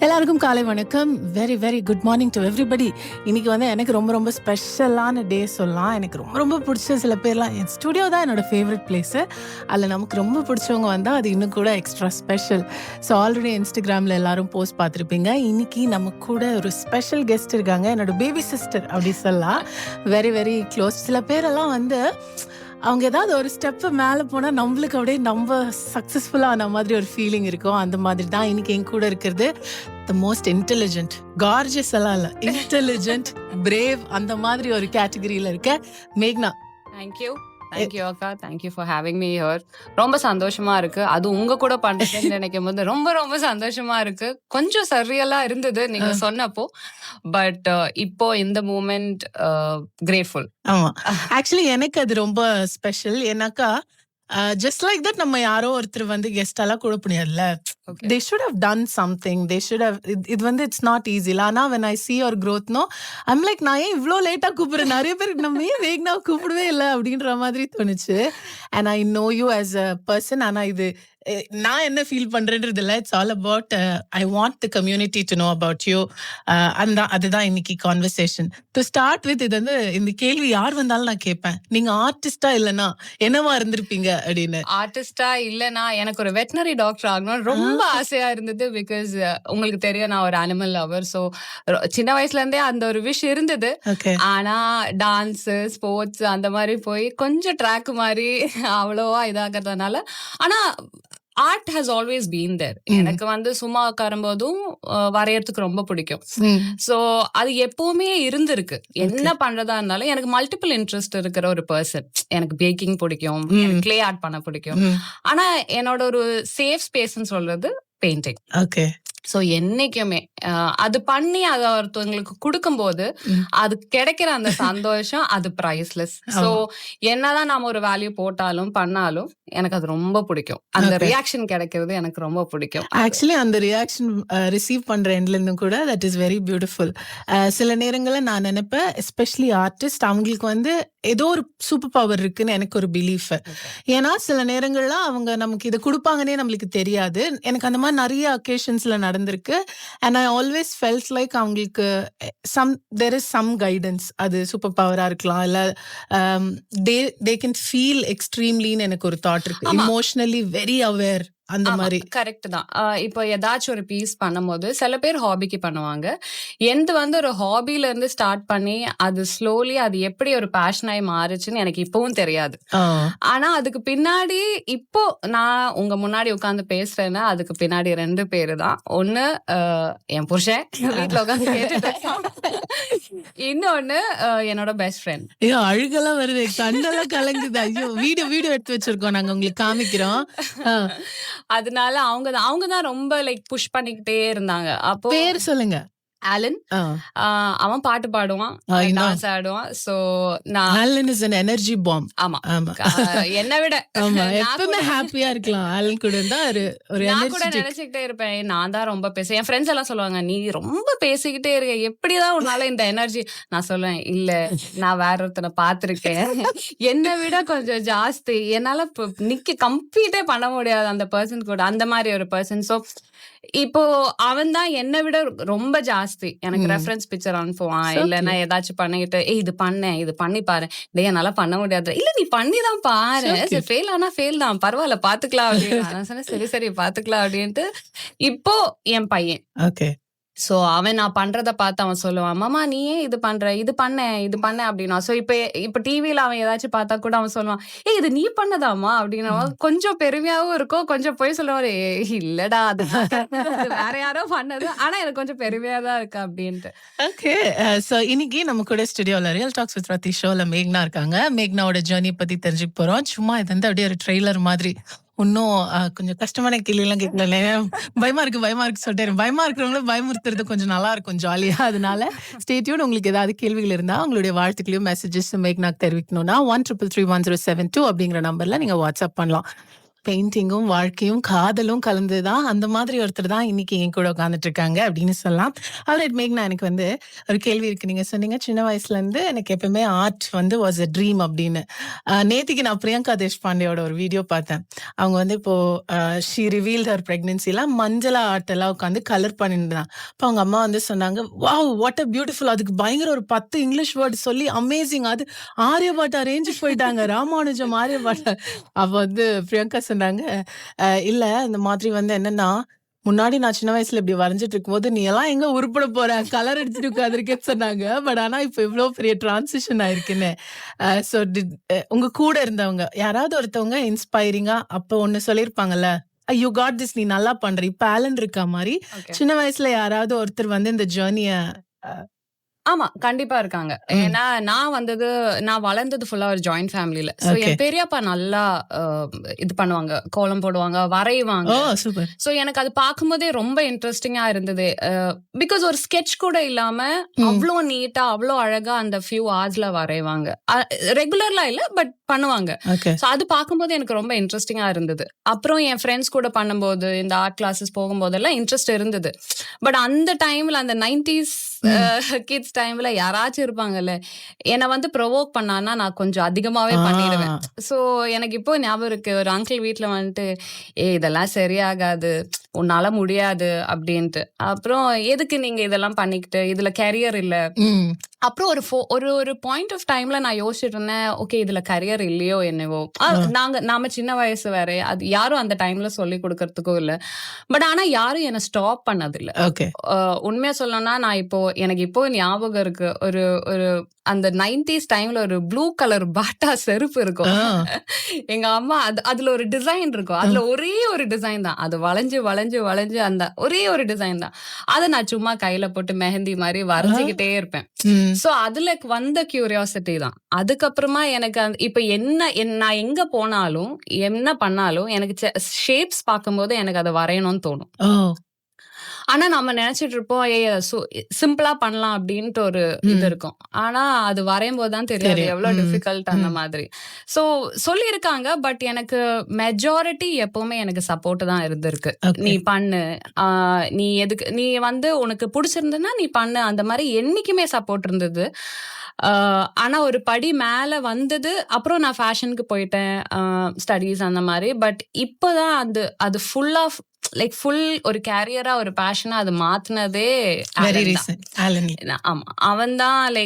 எல்லாருக்கும் காலை வணக்கம். Very very good morning to everybody. இன்னைக்கு எனக்கு ரொம்ப ரொம்ப ஸ்பெஷலான டே சொல்லலாம். எனக்கு ரொம்ப ரொம்ப பிடிச்ச சில பேர்லாம் என் ஸ்டுடியோ தான் என்னோட ஃபேவரட் பிளேஸு. அதில் நமக்கு ரொம்ப பிடிச்சவங்க வந்தால் அது இன்னும் கூட எக்ஸ்ட்ரா ஸ்பெஷல். ஸோ ஆல்ரெடி இன்ஸ்டாகிராமில் எல்லாரும் போஸ்ட் பார்த்துருப்பீங்க. இன்னைக்கு நம்ம கூட ஒரு ஸ்பெஷல் கெஸ்ட் இருக்காங்க. என்னோட பேபி சிஸ்டர் அப்படி சொல்லலாம். Very very close. சில பேரெல்லாம் அவங்க ஏதாவது ஒரு ஸ்டெப்பு மேலே போனால் நம்மளுக்கு அப்படியே நம்ம சக்ஸஸ்ஃபுல்லாக ஆன மாதிரி ஒரு ஃபீலிங் இருக்கும். அந்த மாதிரி தான் இன்னைக்கு என் கூட இருக்கிறது த மோஸ்ட் இன்டெலிஜென்ட், கார்ஜியஸ் எல்லாம் இல்லை, இன்டெலிஜென்ட், பிரேவ், அந்த மாதிரி ஒரு கேட்டகரியில் இருக்க மேக்னா. தேங்க்யூ அக்கா, thank you for having me here. ரொம்ப சந்தோஷமா இருக்கு. அது உங்க கூட பண்றதுன்னு நினைக்கும் போது ரொம்ப ரொம்ப சந்தோஷமா இருக்கு. கொஞ்சம் சர்ரியலா இருந்தது நீங்க சொன்னப்போ, பட் இப்போ இந்த மூமெண்ட் கிரேட்ஃபுல். ஆமா, ஆக்சுவலி எனக்கு அது ரொம்ப ஸ்பெஷல். ஏன்னாக்கா ஜஸ்ட் லைக் தட் நம்ம யாரோ ஒருத்தர் கெஸ்டாலாம் கூட முடியாதுல்ல. They should have done something. They should have. It's not easy. ஆனா when I see your growth, no, I'm like, நான் ஏன் இவ்வளோ லேட்டா கூப்பிடுறேன்? நிறைய பேர் நம்ம ஏன் வேகனா கூப்பிடவே இல்லை அப்படின்ற மாதிரி தோணுச்சு. And I know you as a person. ஆனா இது நான் என்ன ஃபீல் பண்றேன்றது இல்லை. It's all about I want the community to know about you. அதுதான் இன்னைக்கு கான்வர்சேஷன். டு ஸ்டார்ட் வித் இந்த கேள்வி யார் வந்தாலும் நான் கேட்பேன், நீங்க ஆர்டிஸ்டா இல்லைன்னா என்னவா இருந்திருப்பீங்க அப்படின்னு. ஆர்டிஸ்டா இல்லைன்னா எனக்கு ஒரு வெட்டினரி டாக்டர் ஆகணும் ரொம்ப ஆசையா இருந்தது. பிகாஸ் உங்களுக்கு தெரியும் நான் ஒரு அனிமல் லவர். ஸோ சின்ன வயசுல இருந்தே அந்த ஒரு விஷ் இருந்தது. ஆனா டான்ஸ், ஸ்போர்ட்ஸ் அந்த மாதிரி போய் கொஞ்சம் ட்ராக் மாதிரி அவ்வளோவா இதாகிறதுனால, ஆனா art has always been there. எனக்கு சும்மா உட்காரும்போதும் வரையறதுக்கு ரொம்ப பிடிக்கும். ஸோ அது எப்பவுமே இருந்திருக்கு. என்ன பண்றதா இருந்தாலும் எனக்கு மல்டிபிள் இன்ட்ரெஸ்ட் இருக்கிற ஒரு பர்சன். எனக்கு பேக்கிங் பிடிக்கும், கிளே ஆர்ட் பண்ண பிடிக்கும். ஆனா என்னோட ஒரு சேஃப் ஸ்பேஸ்ன்னு சொல்றது பெயிண்டிங். ஓகே. ஸோ என்னைக்குமே அது பண்ணி அதை ஒருத்தவங்களுக்கு கொடுக்கும்போது அது கிடைக்கிற அந்த சந்தோஷம் அது ப்ரைஸ்லெஸ். ஸோ என்னதான் நாம ஒரு வேல்யூ போட்டாலும் பண்ணாலும் எனக்கு அது ரொம்ப பிடிக்கும். அந்த ரியாக்ஷன் கிடைக்கிறது எனக்கு ரொம்ப பிடிக்கும். ஆக்சுவலி அந்த ரியாக்ஷன் ரிசீவ் பண்ற எண்ட்ல இருந்தும் கூட தட் இஸ் வெரி பியூட்டிஃபுல். சில நேரங்களில் நான் நினைப்பேன், எஸ்பெஷலி ஆர்டிஸ்ட், அவங்களுக்கு ஏதோ ஒரு சூப்பர் பவர் இருக்குன்னு எனக்கு ஒரு பிலீஃப். ஏன்னா சில நேரங்கள்ல அவங்க நமக்கு இதை கொடுப்பாங்கன்னே நம்மளுக்கு தெரியாது. எனக்கு அந்த மாதிரி நிறைய அக்கேஷன்ஸ்ல நடந்திருக்கு. And I always felt like அவங்களுக்கு there is some guidance. அது சூப்பர் பவரா இருக்கலாம், இல்ல they can feel extremelyன்னு எனக்கு ஒரு தாட் இருக்கு. இமோஷனலி வெரி அவேர் அந்த மாதிரி. கரெக்ட் தான். இப்போ ஏதாச்சும் ஒரு பீஸ் பண்ணும்போது சில பேர் ஹாபிக்கு பண்ணுவாங்க. ஒரு ஹாபில இருந்து ஸ்டார்ட் பண்ணி அது ஸ்லோலி அது எப்படி ஒரு பேஷனாய் மாறுச்சுன்னு எனக்கு இப்பவும் தெரியாது. ஆனா அதுக்கு பின்னாடி இப்போ நான் உங்க முன்னாடி உட்காந்து பேசுறேன்னா அதுக்கு பின்னாடி 2 பேரு தான். ஒண்ணு என் புருஷன் வீட்டுல உட்காந்து கேட்டுட்டு, இன்னொன்னு என்னோட பெஸ்ட் ஃப்ரெண்ட். ஐயோ அழுகெல்லாம் வருது, கண்ணெல்லாம் கலங்குது. ஐயோ வீடியோ எடுத்து வச்சிருக்கோம், நாங்க உங்களுக்கு காமிக்கிறோம். அதனால அவங்க தான் ரொம்ப லைக் புஷ் பண்ணிக்கிட்டே இருந்தாங்க. அப்போ பேர் சொல்லுங்க. ஆலன். அவன் பாட்டு பாடுவான், டான்ஸ் ஆடுவான். So Alan is an energy bomb. ஆமா, என்னை விட எப்பவுமே ஹாப்பியா இருக்கலாம் ஆலன் கூட இருந்தா. நான் கூட நினைச்சுக்கிட்டே இருப்பேன், நான் தான் ரொம்ப பேச. என் ஃப்ரெண்ட்ஸ் எல்லாம் சொல்லுவாங்க, நீ ரொம்ப பேசிக்கிட்டே இருக்க, எப்படிதான் உன்னால இந்த எனர்ஜி. நான் சொல்லுவேன், இல்ல நான் வேற ஒருத்தனை பாத்திருக்கேன் என்னை விட கொஞ்சம் ஜாஸ்தி. என்னால கம்ப்ளீட்டே பண்ண முடியாது அந்த பர்சன் கூட, அந்த மாதிரி ஒரு பர்சன். சோ இப்போ அவன் தான் என்னை விட ரொம்ப ஜாஸ்தி. எனக்கு ரெஃபரன்ஸ் பிக்சர் அனுப்புவான், இல்லைன்னா ஏதாச்சும் பண்ணிக்கிட்டு இது பண்ணி பாரு. டே என்னால பண்ண முடியாது. இல்ல நீ பண்ணிதான் பாரு, ஃபெயில் ஆனா ஃபெயில் தான், பரவாயில்ல பாத்துக்கலாம் அப்படின்னு. நான் சொன்னேன், சரி பாத்துக்கலாம் அப்படின்ட்டு. இப்போ என் பையன், ஓகே, சோ அவன் நான் பண்றத பார்த்து அவன் சொல்லுவான், மாமா நீ ஏன் இது பண்ற, இது பண்ண அப்படின்னா. சோ இப்ப டிவில அவன் ஏதாச்சும் பார்த்தா கூட அவன் சொல்லுவான், இது நீ பண்ணதாமா அப்படின்னா. கொஞ்சம் பெருமையாவும் இருக்கும், கொஞ்சம் போய் சொல்லுவாரு, இல்லடா அது வேற யாரோ பண்ணது, ஆனா எனக்கு கொஞ்சம் பெருமையா தான் இருக்கு அப்படின்ட்டு. ஓகே. சோ இன்னைக்கு நம்ம கூட ஸ்டுடியோல ரியல் டாக்ஸ் வித் ரத்தி ஷோல மேக்னா இருக்காங்க. மேக்னாவோட ஜர்னி பத்தி தெரிஞ்சுக்க போறோம். சும்மா இது அப்படியே ஒரு ட்ரெய்லர் மாதிரி. இன்னும் கொஞ்சம் கஷ்டமான கேள்வியெல்லாம் கேட்கல, பயமா இருக்கு சொல்லிட்டு. பயமா இருக்கிறவங்களும் பயமுறுத்துறது கொஞ்சம் நல்லா இருக்கும், ஜாலியா. அதனால ஸ்டே டியூன். உங்களுக்கு ஏதாவது கேள்விகள் இருந்தா உங்களுடைய வாழ்த்துக்களையும் மெசேஜஸ் மேக்னாக்கு தெரிவிக்கணும்னா 13331072 அப்படிங்கிற நம்பர்ல நீங்க வாட்ஸ்அப் பண்ணலாம். பெயிண்டிங்கும் வாழ்க்கையும் காதலும் கலந்துதான் அந்த மாதிரி ஒருத்தர் தான் இன்னைக்கு என் கூட உட்காந்துட்டு இருக்காங்க அப்படின்னு சொல்லலாம். அவரைட் மேக்னா, எனக்கு வந்து ஒரு கேள்வி இருக்கு. நீங்க சொன்னீங்க சின்ன வயசுல இருந்து எனக்கு எப்பவுமே ஆர்ட் வந்து வாஸ் அ ட்ரீம் அப்படின்னு. நேத்திக்கு நான் பிரியங்கா தேஷ்பாண்டேயோட ஒரு வீடியோ பார்த்தேன். அவங்க வந்து இப்போ ஷீ ரிவீல்ட் ஹர் பிரெக்னன்சில மஞ்சளா ஆர்ட் எல்லாம் உட்காந்து கலர் பண்ணிருந்தான். அப்போ அவங்க அம்மா வந்து சொன்னாங்க, வாவ் வாட் அ பியூட்டிஃபுல், அதுக்கு பயங்கர ஒரு 10 இங்கிலீஷ் வேர்டு சொல்லி அமேசிங், அது ஆரியபாட்டா ரேஞ்சுக்கு போயிட்டாங்க, ராமானுஜம் ஆரியபாட்டா. அப்ப வந்து பிரியங்கா சொன்னாங்க, இல்ல இந்த மாதிரி வந்து என்னன்னா, முன்னாடி நான் சின்ன வயசுல இப்படி வரைஞ்சிட்டு இருக்கும்போது நீ எல்லாம் எங்க உருப்பட போற, கலர் அடிச்சுட்டு உட்காந்துருக்கேன்னு சொன்னாங்க. பட் ஆனா இப்ப இவ்வளவு பெரிய டிரான்சிஷன் ஆயிருக்குன்னு. ஸோ உங்க கூட இருந்தவங்க யாராவது ஒருத்தவங்க இன்ஸ்பைரிங்கா அப்ப ஒண்ணு சொல்லியிருப்பாங்கல்ல, யூ காட் திஸ், நீ நல்லா பண்ற, இப்ப ஆலன் இருக்கா மாதிரி ஓகே. சின்ன வயசுல யாராவது ஒருத்தர் வந்து இந்த ஜேர்னிய ஆமா. கண்டிப்பா இருக்காங்க. ஏன்னா நான் வளர்ந்தது ஃபுல்லா ஒரு ஜாயிண்ட் ஃபேமிலில. So okay. என் பெரியப்பா நல்லா இது பண்ணுவாங்க. கோலம் போடுவாங்க, வரைவாங்க. ஓ சூப்பர். ஸோ எனக்கு அது பார்க்கும்போதே ரொம்ப இன்ட்ரெஸ்டிங்கா இருந்தது. பிகாஸ் ஒரு ஸ்கெட்ச் கூட இல்லாம அவ்ளோ நீட்டா, அவ்ளோ அழகா அந்த ஃபியூ ஹார்ஸ்ல வரைவாங்க. ரெகுலர்லாம் இல்ல, பட் பண்ணுவாங்க. ஓகே. ஸோ அது பார்க்கும்போது எனக்கு ரொம்ப இன்ட்ரெஸ்டிங்கா இருந்தது. அப்புறம் என் ஃப்ரெண்ட்ஸ் கூட பண்ணும்போது, இந்த ஆர்ட் கிளாஸஸ் போகும்போதெல்லாம் இன்ட்ரெஸ்ட் இருந்தது. பட் அந்த டைம்ல, அந்த 90s கிட்ஸ் டைம்ல யாராச்சும் இருப்பாங்கல்ல, என்ன வந்து ப்ரொவோக் பண்ணான்னா நான் கொஞ்சம் அதிகமாவே பண்ணிடுவேன். ஸோ எனக்கு இப்போ ஞாபகம் இருக்கு, ஒரு அங்கிள் வீட்ல வந்துட்டு, இதெல்லாம் சரியாகாது, உன்னால முடியாது அப்படின்ட்டு. அப்புறம் எதுக்கு நீங்க இதெல்லாம் பண்ணிக்கிட்டு, இதுல கரியர் இல்ல. அப்புறம் ஒரு பாயிண்ட் ஆஃப் டைம்ல நான் யோசிச்சுட்டு இருந்தேன், ஓகே இதுல கரியர் இல்லையோ என்னவோ. நாம சின்ன வயசு வேற, அது யாரும் அந்த டைம்ல சொல்லி கொடுக்கறதுக்கும் இல்ல. பட் ஆனா யாரும் என்ன ஸ்டாப் பண்ணதில்ல. ஓகே. உண்மையா சொல்லணும்னா, எனக்கு இப்போ ஞாபகம் இருக்கு, ஒரு ஒரு அந்த 90s டைம்ல ஒரு ப்ளூ கலர் பாட்டா செருப்பு இருக்கும். எங்க அம்மா அதுல ஒரு டிசைன் இருக்கும். அதுல ஒரே ஒரு டிசைன் தான். அது வளைஞ்சு வளைஞ்சு வளைஞ்சு அந்த ஒரே ஒரு டிசைன் தான். அத நான் சும்மா கையில போட்டு மெஹந்தி மாதிரி வரைஞ்சுக்கிட்டே இருப்பேன். சோ அதுல வந்த கியூரியாசிட்டி தான். அதுக்கப்புறமா எனக்கு இப்ப நான் எங்க போனாலும் என்ன பண்ணாலும் எனக்கு ஷேப்ஸ் பார்க்கும்போது எனக்கு அதை வரையணும்னு தோணும். ஆனா நம்ம நினைச்சிட்டு இருப்போம், சிம்பிளா பண்ணலாம் அப்படின்ட்டு ஒரு இது இருக்கும். ஆனா அது வரையும் போதுதான் தெரியாது எவ்வளவு டிஃபிகல்ட் அந்த மாதிரி. சோ சொல்லியிருக்காங்க, பட் எனக்கு மெஜாரிட்டி எப்பவுமே எனக்கு சப்போர்ட் தான் இருந்திருக்கு. நீ பண்ணு, நீ வந்து உனக்கு பிடிச்சிருந்ததுன்னா நீ பண்ணு, அந்த மாதிரி என்னைக்குமே சப்போர்ட் இருந்தது. ஆனா ஒரு படி மேல வந்தது அப்புறம் நான் ஃபேஷனுக்கு போயிட்டேன், ஸ்டடீஸ் அந்த மாதிரி. பட் இப்பதான் அது ஃபுல் ஒரு கேரியரா, ஒரு பேஷனா அது மாத்துனதே ஆமா, அவன் தான்.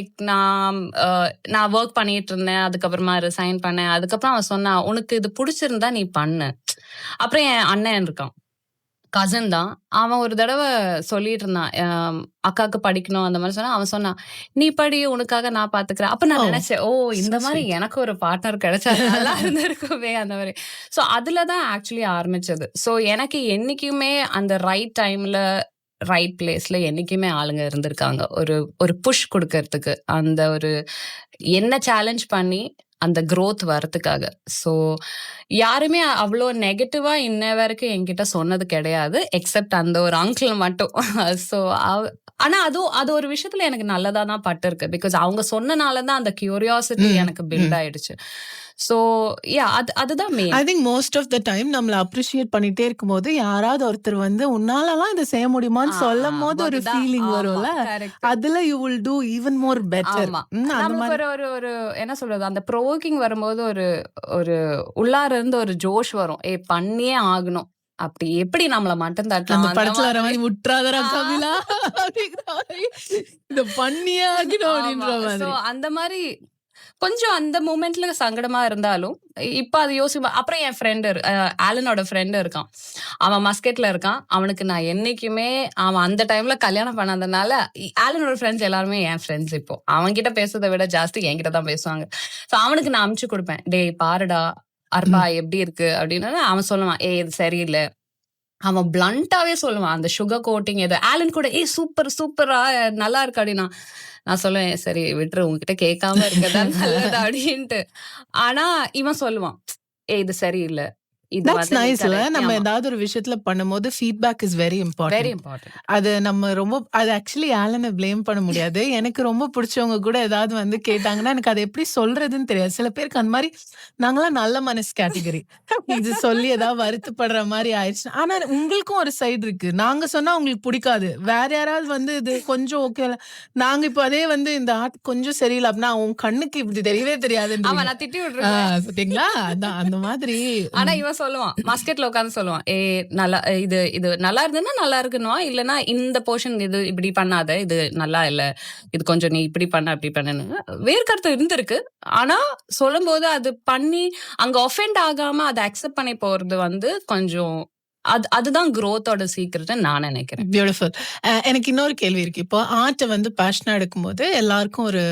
நான் ஒர்க் பண்ணிட்டு இருந்தேன், அதுக்கப்புறமா ரிசைன் பண்ணேன். அதுக்கப்புறம் அவன் சொன்னான், உனக்கு இது பிடிச்சிருந்தா நீ பண்ணு. அப்புறம் என் அண்ணன் இருக்கான், கசின் தான். அவன் ஒரு தடவை சொல்லிட்டு இருந்தான், அக்காக்கு படிக்கணும் அந்த மாதிரி சொன்னா. அவன் சொன்னான், நீ படி, உனக்காக நான் பாத்துக்கிறேன். அப்ப நான் நினைச்சேன், இந்த மாதிரி எனக்கு ஒரு பார்ட்னர் கிடைச்சா நல்லா இருந்திருக்குமே அந்த மாதிரி. சோ அதுலதான் ஆக்சுவலி ஆரம்பிச்சது. சோ எனக்கு என்னைக்குமே அந்த ரைட் டைம்ல ரைட் பிளேஸ்ல என்னைக்குமே ஆளுங்க இருந்திருக்காங்க, ஒரு புஷ் கொடுக்கறதுக்கு, அந்த ஒரு என்ன சேலஞ்ச் பண்ணி அந்த growth வரதுக்காக. சோ யாருமே அவ்வளோ நெகட்டிவா இன்ன வரைக்கும் என்கிட்ட சொன்னது கிடையாது, எக்ஸெப்ட் அந்த ஒரு அங்கிள் மட்டும். சோ ஆனா அது ஒரு விஷயத்துல எனக்கு நல்லதா தான் பட்டிருக்கு. பிகாஸ் அவங்க சொன்னனாலதான் அந்த கியூரியாசிட்டி எனக்கு பில்ட் ஆயிடுச்சு. சோ அதுதான் main. I think most of the time நம்மள அப்ரிஷியேட் பண்ணிட்டே இருக்கும்போது யாராவது ஒருத்தர் வந்து உன்னாலலாம் இதை செய்ய முடியுமான்னு சொல்லும் போது ஒரு ஃபீலிங் வரும்ல, அதுல you will do even more better. நமக்கு ஒரு என்ன சொல்றது, அந்த ப்ரோவோக்கிங் வரும்போது ஒரு உள்ளார இருந்து ஒரு ஜோஷ் வரும், பண்ணியே ஆகணும். அப்படி எப்படி நம்மள மட்டும் தட்டலாம், அந்த படத்துல வர மாதிரி முற்றாதரா கபிலா இத பண்ணியே ஆகணும் அப்படின்ற மாதிரி. அந்த மாதிரி கொஞ்சம் அந்த மூமெண்ட்ல சங்கடமா இருந்தாலும் இப்ப அது யோசிப்பேன். அப்புறம் என் ஃப்ரெண்டு, ஆலனோட ஃப்ரெண்டு இருக்கான், அவன் மஸ்கெட்ல இருக்கான். அவனுக்கு நான் என்னைக்குமே, அவன் அந்த டைம்ல கல்யாணம் பண்ணாதனால ஆலனோட ஃப்ரெண்ட்ஸ் எல்லாருமே என் ஃப்ரெண்ட்ஸ். இப்போ அவன்கிட்ட பேசுறதை விட ஜாஸ்தி என்கிட்ட தான் பேசுவாங்க. சோ அவனுக்கு நான் அனுப்பிச்சு கொடுப்பேன், டேய் பாருடா அர்பா எப்படி இருக்கு அப்படின்னு. அவன் சொல்லுவான், இது சரியில்லை. அவன் பிளண்டாவே சொல்லுவான், அந்த சுகர் கோட்டிங் எது. ஆலன் கூட சூப்பர் சூப்பரா நல்லா இருக்கு அப்படின்னா நான் சொல்லுவேன், சரி விட்டுரு, உங்ககிட்ட கேட்காம இருக்கதான் நல்லது அப்படின்ட்டு. ஆனா இவன் சொல்லுவான், இது சரியில்லை, இது தட்ஸ் வந்து நீ நைஸ்ல. கரெக்ட். நம்ம ஆமா. ஏதாவது ஒரு விஷயத்துல பண்ணும்போது feedback is very very important. Important. அது நம்ம ரொம்ப அது ஆக்சுவலி ஆலனை ப்ளேம் பண்ண முடியாது. எனக்கு ரொம்ப பிடிச்சவங்க கூட ஏதாவது வந்து கேட்டாங்கன்னா, எனக்கு அத எப்படி சொல்றதுன்னு தெரியாது. சில பேருக்கு அந்த மாரி நாங்கலாம் நல்ல மனசு கேட்டகரி. இது சொல்லி ஏதாவது வருத்தப்படுற மாரி ஆயிடுச்சு. ஆனா உங்களுக்கும் ஒரு சைடு இருக்கு. நாங்க சொன்னா உங்களுக்கு புடிக்காது. வேற யாராவது வந்து இது கொஞ்சம் ஓகே. நாங்க இப்போ அதே வந்து இந்த ஆர்ட் கொஞ்சம் சரியில்ல அப்படின்னா, உன் கண்ணுக்கு இப்படி தெரியவே ஆமா, தெரியாதுன்றீங்க. நான் திட்டி விட்டுருக்கேன். பாத்தீங்களா? அதான் அந்த மாதிரி. ஆனா இவன் சொல்லுவான், மஸ்கட்ல உட்கார்ந்து சொல்லுவான், நல்லா இது இது நல்லா இருந்ததுன்னா நல்லா இருக்குன்னுவான். இல்லன்னா இந்த போர்ஷன் இது இப்படி பண்ணாத, இது நல்லா இல்ல. இது கொஞ்சம் நீ இப்படி பண்ண, அப்படி பண்ணுன்னு. வேர்க்கருத்து இருந்திருக்கு. ஆனா சொல்லும்போது அது பண்ணி அங்க ஒஃபெண்ட் ஆகாம அத அக்செப்ட் பண்ணி போறது வந்து கொஞ்சம் அதுதான் குரோத்தோட சீக்ரெட்னு நான் நினைக்கிறேன். பியூட்டிஃபுல். எனக்கு இன்னொரு கேள்வி இருக்கு. இப்போ ஆர்ட்ட வந்து பேஷனா எடுக்கும்போது எல்லாருக்கும் ஒரு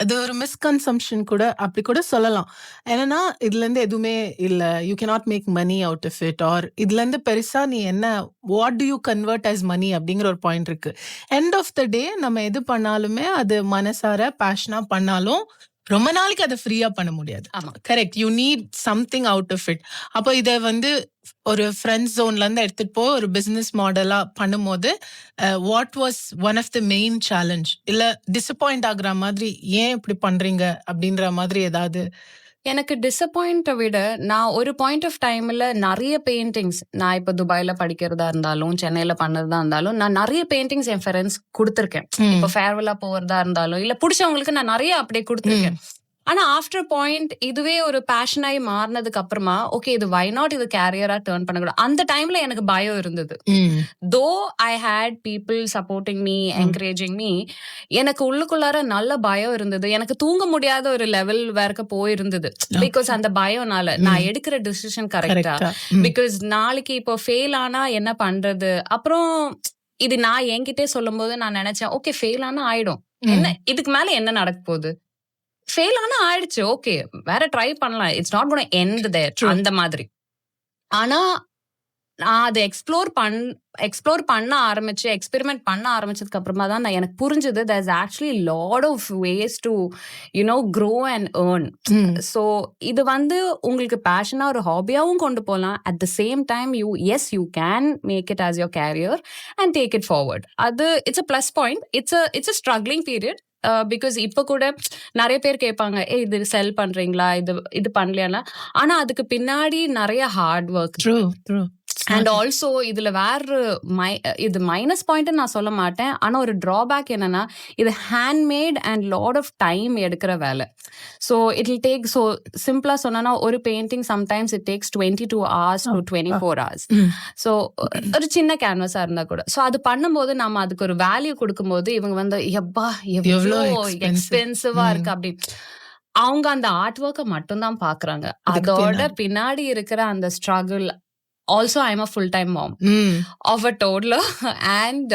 அது ஒரு மிஸ்கன்சம்ஷன் கூட அப்படி கூட சொல்லலாம். என்னன்னா, இதுலேருந்து எதுவுமே இல்ல. You cannot make money out of it or இதுலேருந்து பெருசா நீ என்ன what do you convert as money அப்படிங்கிற ஒரு பாயிண்ட் இருக்கு. எண்ட் ஆஃப் த டே நம்ம எது பண்ணாலுமே அது மனசார பேஷனா பண்ணாலும் ரொம்ப நாளைக்கு அதை ஃப்ரீயா பண்ண முடியாது. ஆமா. Correct. You need something out of it. அப்போ இதை வந்து ஒரு ஃப்ரெண்ட் ஜோன்ல இருந்து எடுத்துட்டு போய் ஒரு பிசினஸ் மாடலா பண்ணும்போது what was one of the main challenge? இல்ல டிசப்பாயிண்ட் ஆகுற மாதிரி ஏன் இப்படி பண்றீங்க அப்படின்ற மாதிரி ஏதாவது? எனக்கு டிசப்பாயிண்ட்டை விட நான் ஒரு பாயிண்ட் ஆஃப் டைம்ல நிறைய பெயிண்டிங்ஸ் நான் இப்ப துபாயில படிக்கிறதா இருந்தாலும் சென்னையில பண்ணதா இருந்தாலும் நான் நிறைய பெயிண்டிங்ஸ் என் ஃப்ரெண்ட்ஸ் கொடுத்துருக்கேன். இப்ப ஃபேர்வெல்லா போறதா இருந்தாலும் இல்ல பிடிச்சவங்களுக்கு நான் நிறைய அப்படியே கொடுத்துருக்கேன். ஆனா ஆஃப்டர் பாயிண்ட் இதுவே ஒரு பேஷனாயி மாறினதுக்கு அப்புறமா ஓகே இது வை நாட் இது கேரியரா டர்ன் பண்ணக்கூடாது. அந்த டைம்ல எனக்கு பயம் இருந்தது. Though I had people supporting me encouraging me, எனக்கு உள்ளுக்குள்ளார நல்ல பயம் இருந்தது. எனக்கு தூங்க முடியாத ஒரு லெவல் வரைக்கும் போயிருந்தது. பிகாஸ் அந்த பயம்னால நான் எடுக்கிற டிசிஷன் கரெக்டா, பிகாஸ் நாளைக்கு இப்போ ஃபெயில் ஆனா என்ன பண்றது. அப்புறம் இது நான் என்கிட்டே சொல்லும் போது நான் நினைச்சேன் ஓகே ஃபெயில் ஆனா ஆயிடும், என்ன இதுக்கு மேல என்ன நடக்க போகுது, ஃபெயில் ஆனா ஆயிடுச்சு, ஓகே வேற ட்ரை பண்ணலாம், இட்ஸ் நாட் கோனா எண்ட் தேர் அந்த மாதிரி. ஆனா நான் அதை எக்ஸ்ப்ளோர் பண்ண ஆரம்பிச்சு எக்ஸ்பெரிமெண்ட் பண்ண ஆரம்பிச்சதுக்கு அப்புறமா தான் நான் எனக்கு புரிஞ்சது there is actually lot of ways to grow and earn. So இது வந்து உங்களுக்கு பேஷனா ஒரு ஹாபியாவும் கொண்டு போகலாம். At the same time you can make it as your career and take it forward. அது it's a plus point. It's a struggling period. Because இப்ப கூட நிறைய பேர் கேட்பாங்க இது செல் பண்றீங்களா, இது பண்ணலையா. ஆனா அதுக்கு பின்னாடி நிறைய ஹார்ட் ஒர்க். அண்ட் ஆல்சோ இதுல வேற இது மைனஸ் பாயிண்ட் நான் சொல்ல மாட்டேன். ஆனா ஒரு டிராபேக் என்னன்னா இது handmade and lot of time எடுக்கிற வேலை. So it will take, so சிம்பிளா சொன்னா ஒரு painting sometimes it takes 22 hours to 24 hours. ஸோ ஒரு சின்ன கேன்வஸா இருந்தா கூட ஸோ அது பண்ணும்போது நம்ம அதுக்கு ஒரு வேல்யூ கொடுக்கும்போது இவங்க வந்து எவ்வளோ எக்ஸ்பென்சிவா இருக்கு அப்படி அவங்க அந்த ஆர்ட் ஒர்க்கை மட்டும்தான் பாக்குறாங்க. அதோட பின்னாடி இருக்கிற அந்த struggle. Also, I'm a full-time mom of a toddler and,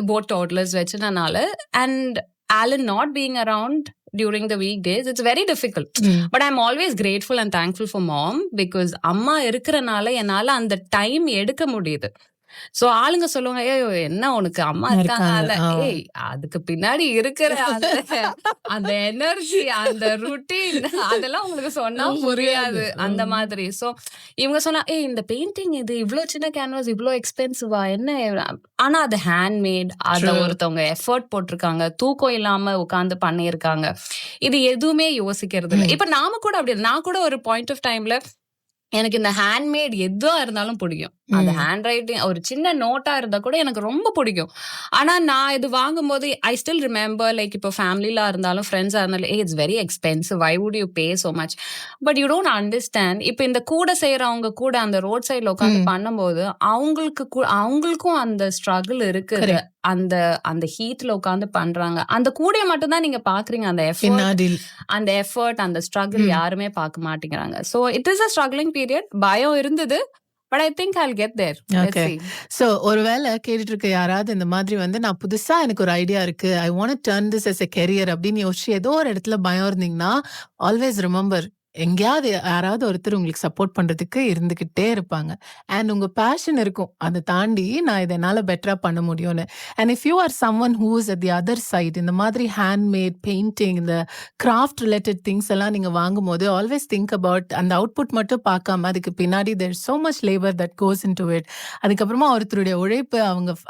both toddlers vechinanala. And Alan not being around during the weekdays, it's very difficult. But I'm always grateful and thankful for mom because amma irukranala enala and the time edukka mudiyudhu. So ஆளுங்க சொல்லுவாங்க ஏய் என்ன உனக்கு அம்மா இருக்காங்க, ஏய் அதுக்கு பின்னாடி இருக்கிற அந்த எனர்ஜி அந்த ருட்டீன் அதெல்லாம் உங்களுக்கு சொன்னா புரியாது அந்த மாதிரி. சோ இவங்க சொன்னா ஏய் இந்த பெயிண்டிங் இது இவ்வளவு சின்ன கேன்வாஸ் இவ்வளவு எக்ஸ்பென்சிவா என்ன, ஆனா அது ஹேண்ட்மேட், அத ஒருத்தவங்க எஃபர்ட் போட்டிருக்காங்க, தூக்கம் இல்லாம உட்கார்ந்து பண்ணியிருக்காங்க. இது எதுவுமே யோசிக்கிறது இல்லை. இப்ப நாம கூட அப்படி, நான் கூட ஒரு பாயிண்ட் ஆஃப் டைம்ல எனக்கு இந்த ஹேண்ட்மேட் எதுவா இருந்தாலும் பிடிக்கும். அந்த ஹேண்ட் ரைட்டிங் ஒரு சின்ன நோட்டா இருந்தா கூட எனக்கு ரொம்ப பிடிக்கும். ஆனா நான் இது வாங்கும்போது ஐ ஸ்டில் ரிமெம்பர் லைக் இப்போ ஃபேமிலில இருந்தாலும் ஃப்ரெண்ட்ஸா இருந்தாலும் it's very expensive, why would you pay so much. But you don't understand. இப்போ இந்த கூட செய்யறவங்க கூட அந்த ரோட் சைட்ல உட்காந்து பண்ணும்போது அவங்களுக்கும் அந்த ஸ்ட்ரகிள் இருக்கு. அந்த அந்த ஹீட்ல உட்காந்து பண்றாங்க. அந்த கூடைய மட்டும் தான் நீங்க பாக்குறீங்க. அந்த எஃபர்ட் அந்த ஸ்ட்ரகிள் யாருமே பார்க்க மாட்டேங்கிறாங்க. So it is a struggling period. பயம் இருந்தது. But I think I'll get there. Okay. So ஒருவேளை கேட்டுட்டு இருக்க யாராவது இந்த மாதிரி வந்து நான் புதுசா எனக்கு ஒரு ஐடியா இருக்கு, I want to turn this as a career அப்படின்னு யோசிச்சு ஏதோ ஒரு இடத்துல பயம் இருந்தீங்கன்னா, always remember எங்கேயாவது யாராவது ஒருத்தர் உங்களுக்கு சப்போர்ட் பண்றதுக்கு இருந்துகிட்டே இருப்பாங்க. அண்ட் உங்க பேஷன் இருக்கும். அத தாண்டி நான் இத என்னால பெட்டரா பண்ண முடியும்னு. And if you are someone who is at the other side, இந்த மாதிரி ஹேண்ட்மேட், பெயிண்டிங், இந்த கிராஃப்ட் ரிலேட்டட் திங்ஸ் எல்லாம் நீங்க வாங்கும்போது ஆல்வேஸ் திங்க் அபவுட் அந்த அவுட்புட் மட்டும் பார்க்காம அதுக்கு பின்னாடி there so much labour that goes into it. அதுக்கப்புறமா ஒருத்தருடைய உழைப்பு,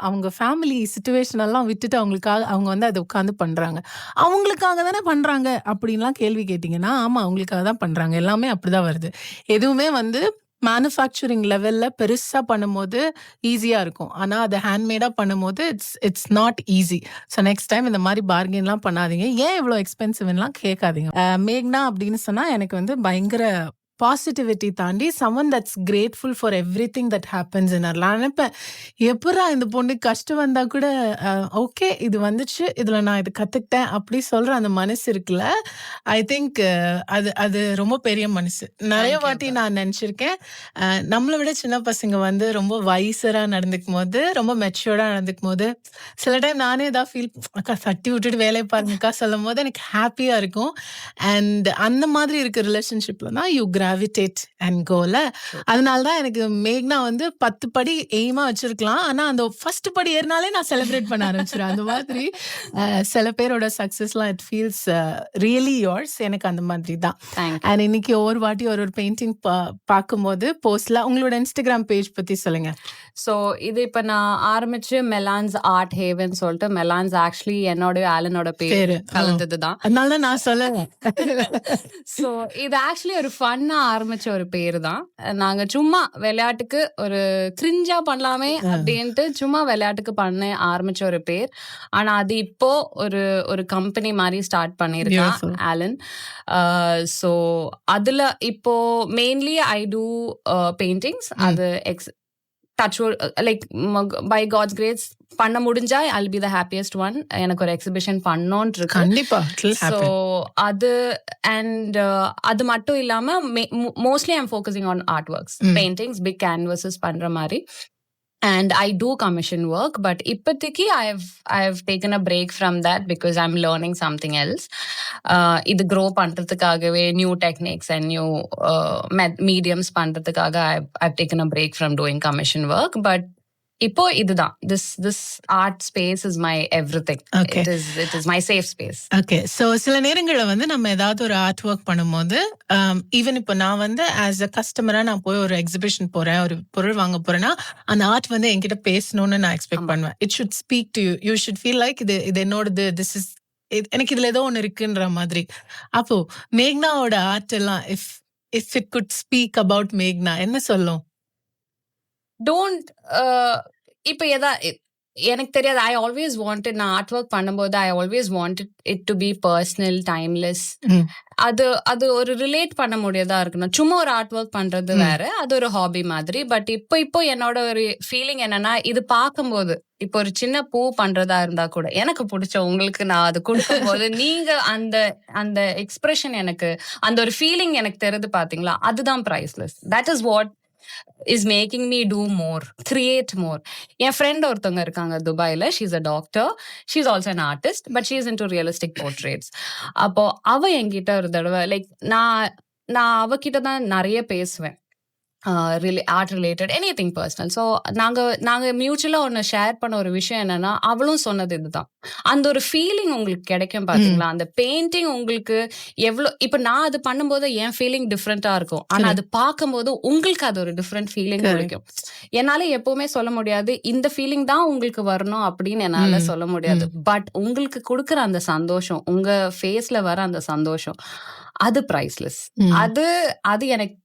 அவங்க ஃபேமிலி சிச்சுவேஷன் எல்லாம் விட்டுட்டு அவங்களுக்காக அவங்க வந்து அதை உட்காந்து பண்றாங்க. அவங்களுக்காக தானே பண்றாங்க அப்படின்லாம் கேள்வி கேட்டீங்கன்னா, ஆமா அவங்களுக்காக தான் பண்றாங்க. எல்லாமே அப்படிதான் வருது. எதுவுமே வந்து மேனுஃபேக்சரிங் லெவல்ல பெருசா பண்ணும்போது ஈஸியா இருக்கும். ஆனா அதை ஹேண்ட்மேடா பண்ணும்போது it's not easy. So next time இந்த மாதிரி பார்கென்லாம் பண்ணாதீங்க. ஏன் இவ்வளோ எக்ஸ்பென்சிவ்லாம் கேட்காதீங்க. மேக்னா அப்படின்னு சொன்னா எனக்கு வந்து பயங்கர பாசிட்டிவிட்டி தாண்டி someone that's grateful for everything that happens in our. நான் நினைப்பேன், எப்படா இந்த பொண்ணுக்கு கஷ்டம் வந்தா கூட ஓகே இது வந்துச்சு, இதுல நான் இது கத்துக்கிட்டேன் அப்படி சொல்ற அந்த மனசு இருக்குல்ல, ஐ திங்க் அது ரொம்ப பெரிய மனசு. நிறைய வாட்டி நான் நினைச்சிருக்கேன், நம்மளை விட சின்ன பசங்க வந்து ரொம்ப வைசரா நடந்துக்கும் போது, ரொம்ப மெச்சூர்டா நடந்துக்கும் போது, சில டைம் நானே ஏதாவது ஃபீல், அக்கா தட்டி விட்டுட்டு வேலையை பாருங்கக்கா சொல்லும் போது எனக்கு ஹாப்பியா இருக்கும். அண்ட் அந்த மாதிரி இருக்க ரிலேஷன்ஷிப்ல தான் யூ கிராவிடேட் அண்ட் கோல. அதனாலதான் எனக்கு மேக்னா வந்து 10 படி எய்மா வச்சிருக்கலாம். ஆனா அந்த ஃபர்ஸ்ட் படி ஏறினாலே நான் செலிப்ரேட் பண்ண ஆரம்பிச்சிருவேன். அந்த மாதிரி சில பேரோட சக்சஸ்லாம் இட் ஃபீல்ஸ் ரியலி யோர்ஸ். எனக்கு அந்த மாதிரி தான். அண்ட் இன்னைக்கு ஒவ்வொரு வாட்டி ஒரு பெயிண்டிங் பார்க்கும்போது போஸ்ட்ல உங்களோட இன்ஸ்டாகிராம் பேஜ் பத்தி சொல்லுங்க. ஸோ இது இப்ப நான் ஆரம்பிச்சு மெலான்ஸ் ஆர்ட் ஹேவன் சொல்லிட்டு, மெலான்ஸ் ஆக்சுவலி என்னோட ஆலனோட பேரு கலந்ததுதான். அதனால நான் சொல்லுவேன். ஸோ இது ஆக்சுவலி ஒரு ஃபன்னா ஆரம்பிச்ச ஒரு பேரு தான். நாங்க சும்மா விளையாட்டுக்கு ஒரு கிரிஞ்சா பண்ணலாமே அப்படின்ட்டு சும்மா விளையாட்டுக்கு பண்ண ஆரம்பிச்ச ஒரு பேர். ஆனா அது இப்போ ஒரு கம்பெனி மாதிரி ஸ்டார்ட் பண்ணிருக்கான் ஆலன். ஸோ அதுல இப்போ மெயின்லி ஐ டூ பெயிண்டிங்ஸ். அது touch wood, like by God's grace பண்ண முடிஞ்சா I'll be the happiest one. எனக்கு ஒரு எக்ஸிபிஷன் பண்ணோன்னு இருக்கு. கண்டிப்பா. ஸோ அது அண்ட் அது மட்டும் இல்லாம mostly I'm focusing on art works, paintings, big canvases பண்ற மாதிரி. And I do commission work, but இப்போதைக்கு I've taken a break from that because I'm learning something else. இது grow பண்றதுக்காகவே new techniques and new mediums பண்றதுக்காக I've taken a break from doing commission work. But இப்போ இதுதான், this art space is my everything. Okay. It is my safe space. Okay. So சில நேரங்கள்ல வந்து நம்ம ஏதாவது ஒரு ஆர்ட் ஒர்க் பண்ணும்போது, ஈவன் இப்போ நான் வந்து ஆஸ் அ கஸ்டமரா நான் போய் ஒரு எக்ஸிபிஷன் போறேன், ஒரு பொருள் வாங்க போறேன்னா அந்த ஆர்ட் வந்து என்கிட்ட பேசணும்னு நான் எக்ஸ்பெக்ட் பண்ணுவேன். It should speak to you. You should feel like இது என்னோடது, திஸ் இஸ் எனக்கு இதுல ஏதோ ஒன்று இருக்குன்ற மாதிரி. அப்போ மேக்னாவோட ஆர்ட் எல்லாம் if it good speak about மேக்னா என்ன சொல்லும்? டோன்ட் இப்போ எனக்கு தெரியாது. ஐ ஆல்வேஸ் வாண்டட், நான் ஆர்ட் ஒர்க் பண்ணும்போது I always wanted it to be personal, timeless. அது ஒரு ரிலேட் பண்ண முடியாதா இருக்கணும். சும்மா ஒரு ஆர்ட் ஒர்க் பண்றது வேற, அது ஒரு ஹாபி மாதிரி. பட் இப்போ என்னோட ஒரு ஃபீலிங் என்னன்னா, இது பார்க்கும்போது இப்போ ஒரு சின்ன பூ பண்றதா இருந்தா கூட எனக்கு பிடிச்ச உங்களுக்கு நான் அது கொடுக்கும்போது நீங்க அந்த எக்ஸ்பிரஷன், எனக்கு அந்த ஒரு ஃபீலிங் எனக்கு தெரியுது பாத்தீங்களா, அதுதான் priceless. That is what is making me do more, create more. N friend ஒருத்தவங்க இருக்காங்க துபாயில. she's a doctor, she's also an artist, but she's into realistic portraits. அப்போ அவ என்கிட்ட ஒரு தடவை லைக் நான் அவகிட்ட தான் நிறைய பேசுவேன், art related, any thing personal. So நாங்க மியூச்சுவலா ஒன்று ஷேர் பண்ண ஒரு விஷயம் என்னன்னா, அவளும் சொன்னது இதுதான், அந்த ஒரு ஃபீலிங் உங்களுக்கு கிடைக்கும் பாத்தீங்களா, அந்த பெயிண்டிங் உங்களுக்கு எவ்வளோ. இப்போ நான் அது பண்ணும்போது என் ஃபீலிங் டிஃப்ரெண்டா இருக்கும், ஆனா அது பார்க்கும்போது உங்களுக்கு அது ஒரு டிஃப்ரெண்ட் ஃபீலிங் கிடைக்கும். என்னால எப்பவுமே சொல்ல முடியாது இந்த ஃபீலிங் தான் உங்களுக்கு வரணும் அப்படின்னு என்னால சொல்ல முடியாது. பட் உங்களுக்கு கொடுக்குற அந்த சந்தோஷம், உங்க ஃபேஸ்ல வர அந்த சந்தோஷம், அது பிரைஸ்லெஸ். அது எனக்கு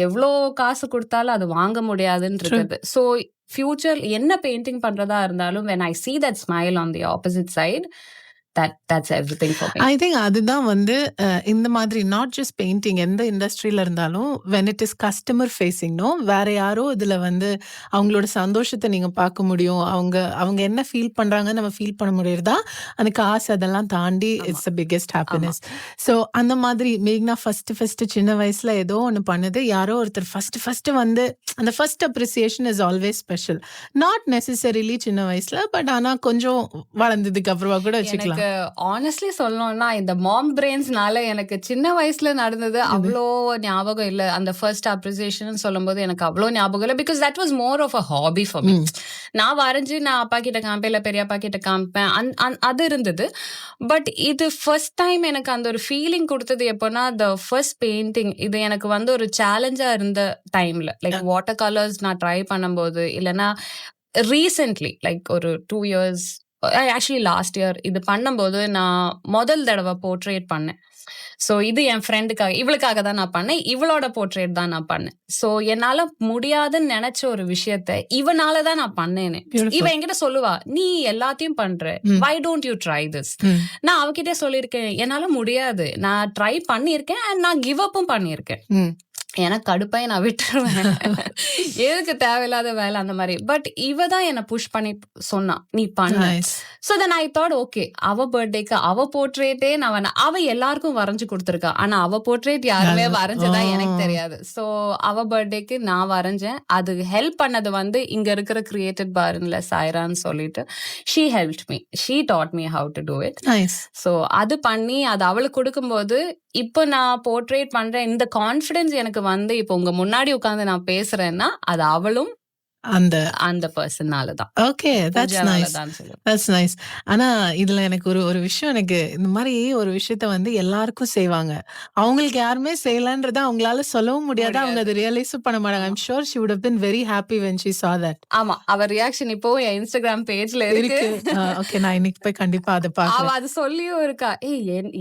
எவ்வளோ காசு கொடுத்தாலும் அது வாங்க முடியாதுன்னு இருக்குது. ஸோ ஃபியூச்சர் என்ன பெயிண்டிங் பண்றதா இருந்தாலும் when I see that smile on the opposite side, that's everything for me. I think அதுதான் வந்து இந்த மாதிரி நாட் ஜஸ்ட் பெயிண்டிங், எந்த இண்டஸ்ட்ரியில இருந்தாலும் when it is customer facing, no வேற யாரோ இதுல வந்து அவங்களோட சந்தோஷத்தை நீங்க பார்க்க முடியும், அவங்க என்ன ஃபீல் பண்றாங்கன்னு நம்ம ஃபீல் பண்ண முடியுறதா அந்த காசு அதெல்லாம் தாண்டி it's the biggest happiness. So அந்த மாதிரி மேக்னா ஃபர்ஸ்ட் சின்ன வயசுல ஏதோ ஒன்று பண்ணுது, யாரோ ஒருத்தர் ஃபர்ஸ்ட் வந்து அந்த first appreciation is always special. Not necessarily சின்ன வயசுல, பட் ஆனா கொஞ்சம் வளர்ந்ததுக்கு அப்புறமா கூட வச்சுக்கலாம். ஆனஸ்ட்லி சொல்லணும்னா இந்த மாம் பிரெயின்ஸ்னால எனக்கு சின்ன வயசுல நடந்தது அவ்வளோ ஞாபகம் இல்ல. அந்த ஃபர்ஸ்ட் அப்ரிசியேஷன் சொல்லும்போது எனக்கு அவ்வளோ ஞாபகம் இல்ல. Because that was more of a hobby for me. நான் வரைஞ்சு நான் அப்பா கிட்ட காமிப்பேன், இல்ல பெரியப்பா கிட்ட காமிப்பேன், அது இருந்தது. பட் இது ஃபர்ஸ்ட் டைம் எனக்கு அந்த ஒரு ஃபீலிங் கொடுத்தது எப்போனா, த ஃபர்ஸ்ட் பெயிண்டிங் இது எனக்கு வந்து ஒரு சேலஞ்சா இருந்த டைம்ல, லைக் வாட்டர் கலர்ஸ் நான் ட்ரை பண்ணும்போது, இல்லைன்னா ரீசென்ட்லி லைக் ஒரு 2 years ஆக்சுவலி லாஸ்ட் இயர் இது பண்ணும்போது நான் முதல் தடவை போர்ட்ரேட் பண்ணேன். ஸோ இது என் ஃப்ரெண்டுக்காக, இவளுக்காக தான் நான் பண்ணேன். இவளோட போர்ட்ரேட் தான் நான் பண்ணேன். ஸோ என்னால முடியாதுன்னு நினைச்ச ஒரு விஷயத்த இவனால தான் நான் பண்ணேனே. இவ என்கிட்ட சொல்லுவா, நீ எல்லாத்தையும் பண்ற, why don't you try this. நான் அவகிட்ட சொல்லியிருக்கேன், என்னால முடியாது, நான் ட்ரை பண்ணியிருக்கேன் அண்ட் நான் கிவ் அப்பும் பண்ணியிருக்கேன். எனக்கு கடுப்பாய் நான் விட்டுருவேன், எதுக்கு தேவையில்லாத வேலை அந்த மாதிரி. பட் இவ தான் என்னை புஷ் பண்ணி சொன்னா, நீ பண்ண. So then I thought okay, அவ பர்த்டேக்கு அவ போர்ட்ரேட்டே அவ எல்லாருக்கும் வரைஞ்சு கொடுத்துருக்கா. ஆனா அவ போர்ட்ரேட் யாருமே வரைஞ்சதா எனக்கு தெரியாது. ஸோ அவ பர்த்டேக்கு நான் வரைஞ்சேன். அது ஹெல்ப் பண்ணது வந்து இங்க இருக்கிற கிரியேட்டட் பார்ல சாய்ரான்னு சொல்லிட்டு, she helped me, she taught me how to do it. So அது பண்ணி அது அவளுக்கு கொடுக்கும்போது இப்போ நான் போர்ட்ரேட் பண்றேன், இந்த கான்ஃபிடன்ஸ் எனக்கு வந்து இப்போ உங்க முன்னாடி உட்கார்ந்து நான் பேசுறேன்னா அது அவளும் அந்த பர்சனால தான். Okay, that's nice, that's nice. ஆனா இதுல எனக்கு ஒரு விஷயம், எனக்கு இந்த மாதிரி ஒரு விஷயத்த வந்து எல்லாருக்கும் செய்வாங்க, அவங்களுக்கு யாருமே செய்யலன்றத அவங்களால சொல்லவும் முடியாது, அவங்க அதை ரியலைஸும் பண்ண மாட்டாங்க. I'm sure she would have been very happy when she saw that. ஆமா, அவ ரியாக்ஷன் இப்போ என் இன்ஸ்டாகிராம் பேஜ்ல இருக்கு. ஓகே, நான் இன்னைக்கு போய் கண்டிப்பா அதை பார்க்கிறேன். அவ அது சொல்லியும் இருக்கா,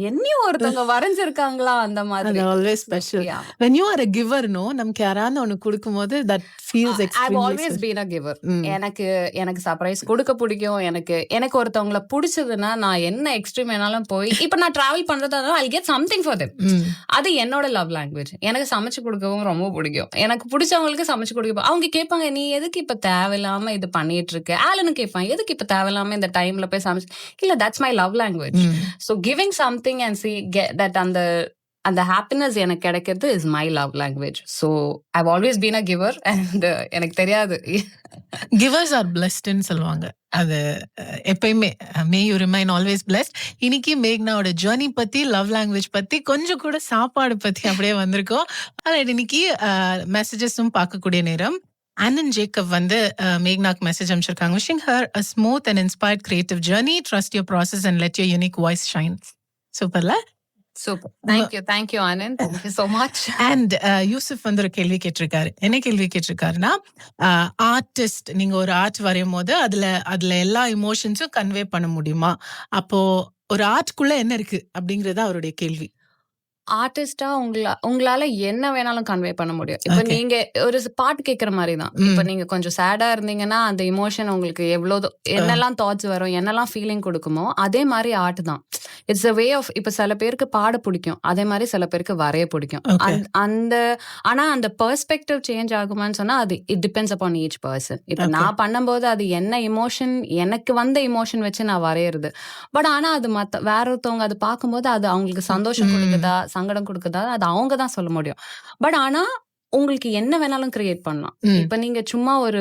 என்னையும் ஒருத்தவங்க வரைஞ்சிருக்காங்களா அந்த மாதிரி. always special when you are a giver. No, நமக்கு யாராவது ஒன்னு கொடுக்கும்போது that feels extremely. I've always been a giver. எனக்கு சர்ப்ரைஸ் கொடுக்க பிடிக்கும். எனக்கு ஒருத்தவங்கள பிடிச்சதுன்னா நான் என்ன எக்ஸ்ட்ரீம் வேணாலும் போய், இப்ப நான் டிராவல் பண்றதா I'll get something for them. அது என்னோட லவ் லாங்குவேஜ். எனக்கு சமைச்சு கொடுக்கவும் ரொம்ப பிடிக்கும். எனக்கு பிடிச்சவங்களுக்கு சமைச்சு கொடுக்க. அவங்க கேட்பாங்க, நீ எதுக்கு இப்ப தேவையில்லாம இது பண்ணிட்டு இருக்க. ஆலனு கேட்பான், எதுக்கு இப்ப தேவையில்லாம இந்த டைம்ல போய் சமைச்சு. இல்ல, that's my love language. So giving something and see get that அந்த ஹாப்பினஸ் எனக்கு கிடைக்கிறது is my love language. So I've always been a giver and எனக்கு தெரியாது, கிவர்ஸ் ஆர் பிளஸ்ட்னு சொல்லுவாங்க. அது எப்பயுமே மே யூ ரிமைன் ஆல்வேஸ் பிளஸ்ட். இன்னைக்கு மேக்னாவோட ஜேர்னி பத்தி, லவ் லாங்குவேஜ் பத்தி, கொஞ்சம் கூட சாப்பாடு பத்தி அப்படியே வந்திருக்கோம். ஆனால் இன்னைக்கு மெசேஜஸும் பார்க்கக்கூடிய நேரம். Anand Jacob வந்து மேக்னாக்கு மெசேஜ் அனுப்பிச்சிருக்காங்க. Wishing her a smooth and inspired creative journey. Trust your process and let your unique voice shine. சூப்பர்ல. Super, thank you Anand, thank you so much. And Yusuf வந்து ஒரு கேள்வி கேட்டிருக்காரு. என்ன கேள்வி கேட்டிருக்காருன்னா, ஆர்டிஸ்ட் நீங்க ஒரு ஆர்ட் வரையும் போது அதுல எல்லா இமோஷன்ஸும் கன்வே பண்ண முடியுமா? அப்போ ஒரு ஆர்ட்குள்ள என்ன இருக்கு அப்படிங்கறது அவருடைய கேள்வி. ஆர்டிஸ்டா உங்களால என்ன வேணாலும் கன்வே பண்ண முடியும். இப்ப நீங்க ஒரு பாட்டு கேட்கற மாதிரி தான். இப்ப நீங்க கொஞ்சம் சேடா இருந்தீங்கன்னா அந்த இமோஷன் உங்களுக்கு எவ்வளவு என்னெல்லாம் தாட்ஸ் வரும், என்னெல்லாம் ஃபீலிங் கொடுக்குமோ அதே மாதிரி ஆர்ட் தான். It's a way of. இப்ப சில பேருக்கு பாட பிடிக்கும், அதே மாதிரி சில பேருக்கு வரைய பிடிக்கும். ஆனா அந்த பெர்ஸ்பெக்டிவ் சேஞ்ச் ஆகுமான்னு சொன்னா அது it depends upon each person. இப்ப நான் பண்ணும்போது அது என்ன இமோஷன், எனக்கு வந்த இமோஷன் வச்சு நான் வரையறது. பட் ஆனா அது வேற ஒருத்தவங்க அது பார்க்கும்போது அது அவங்களுக்கு சந்தோஷம் கொடுக்குதா, சங்கடம் கொடுக்குதா, அது அவங்க தான் சொல்ல முடியும். பட் ஆனா உங்களுக்கு என்ன வேணாலும் கிரியேட் பண்ணலாம். இப்ப நீங்க சும்மா ஒரு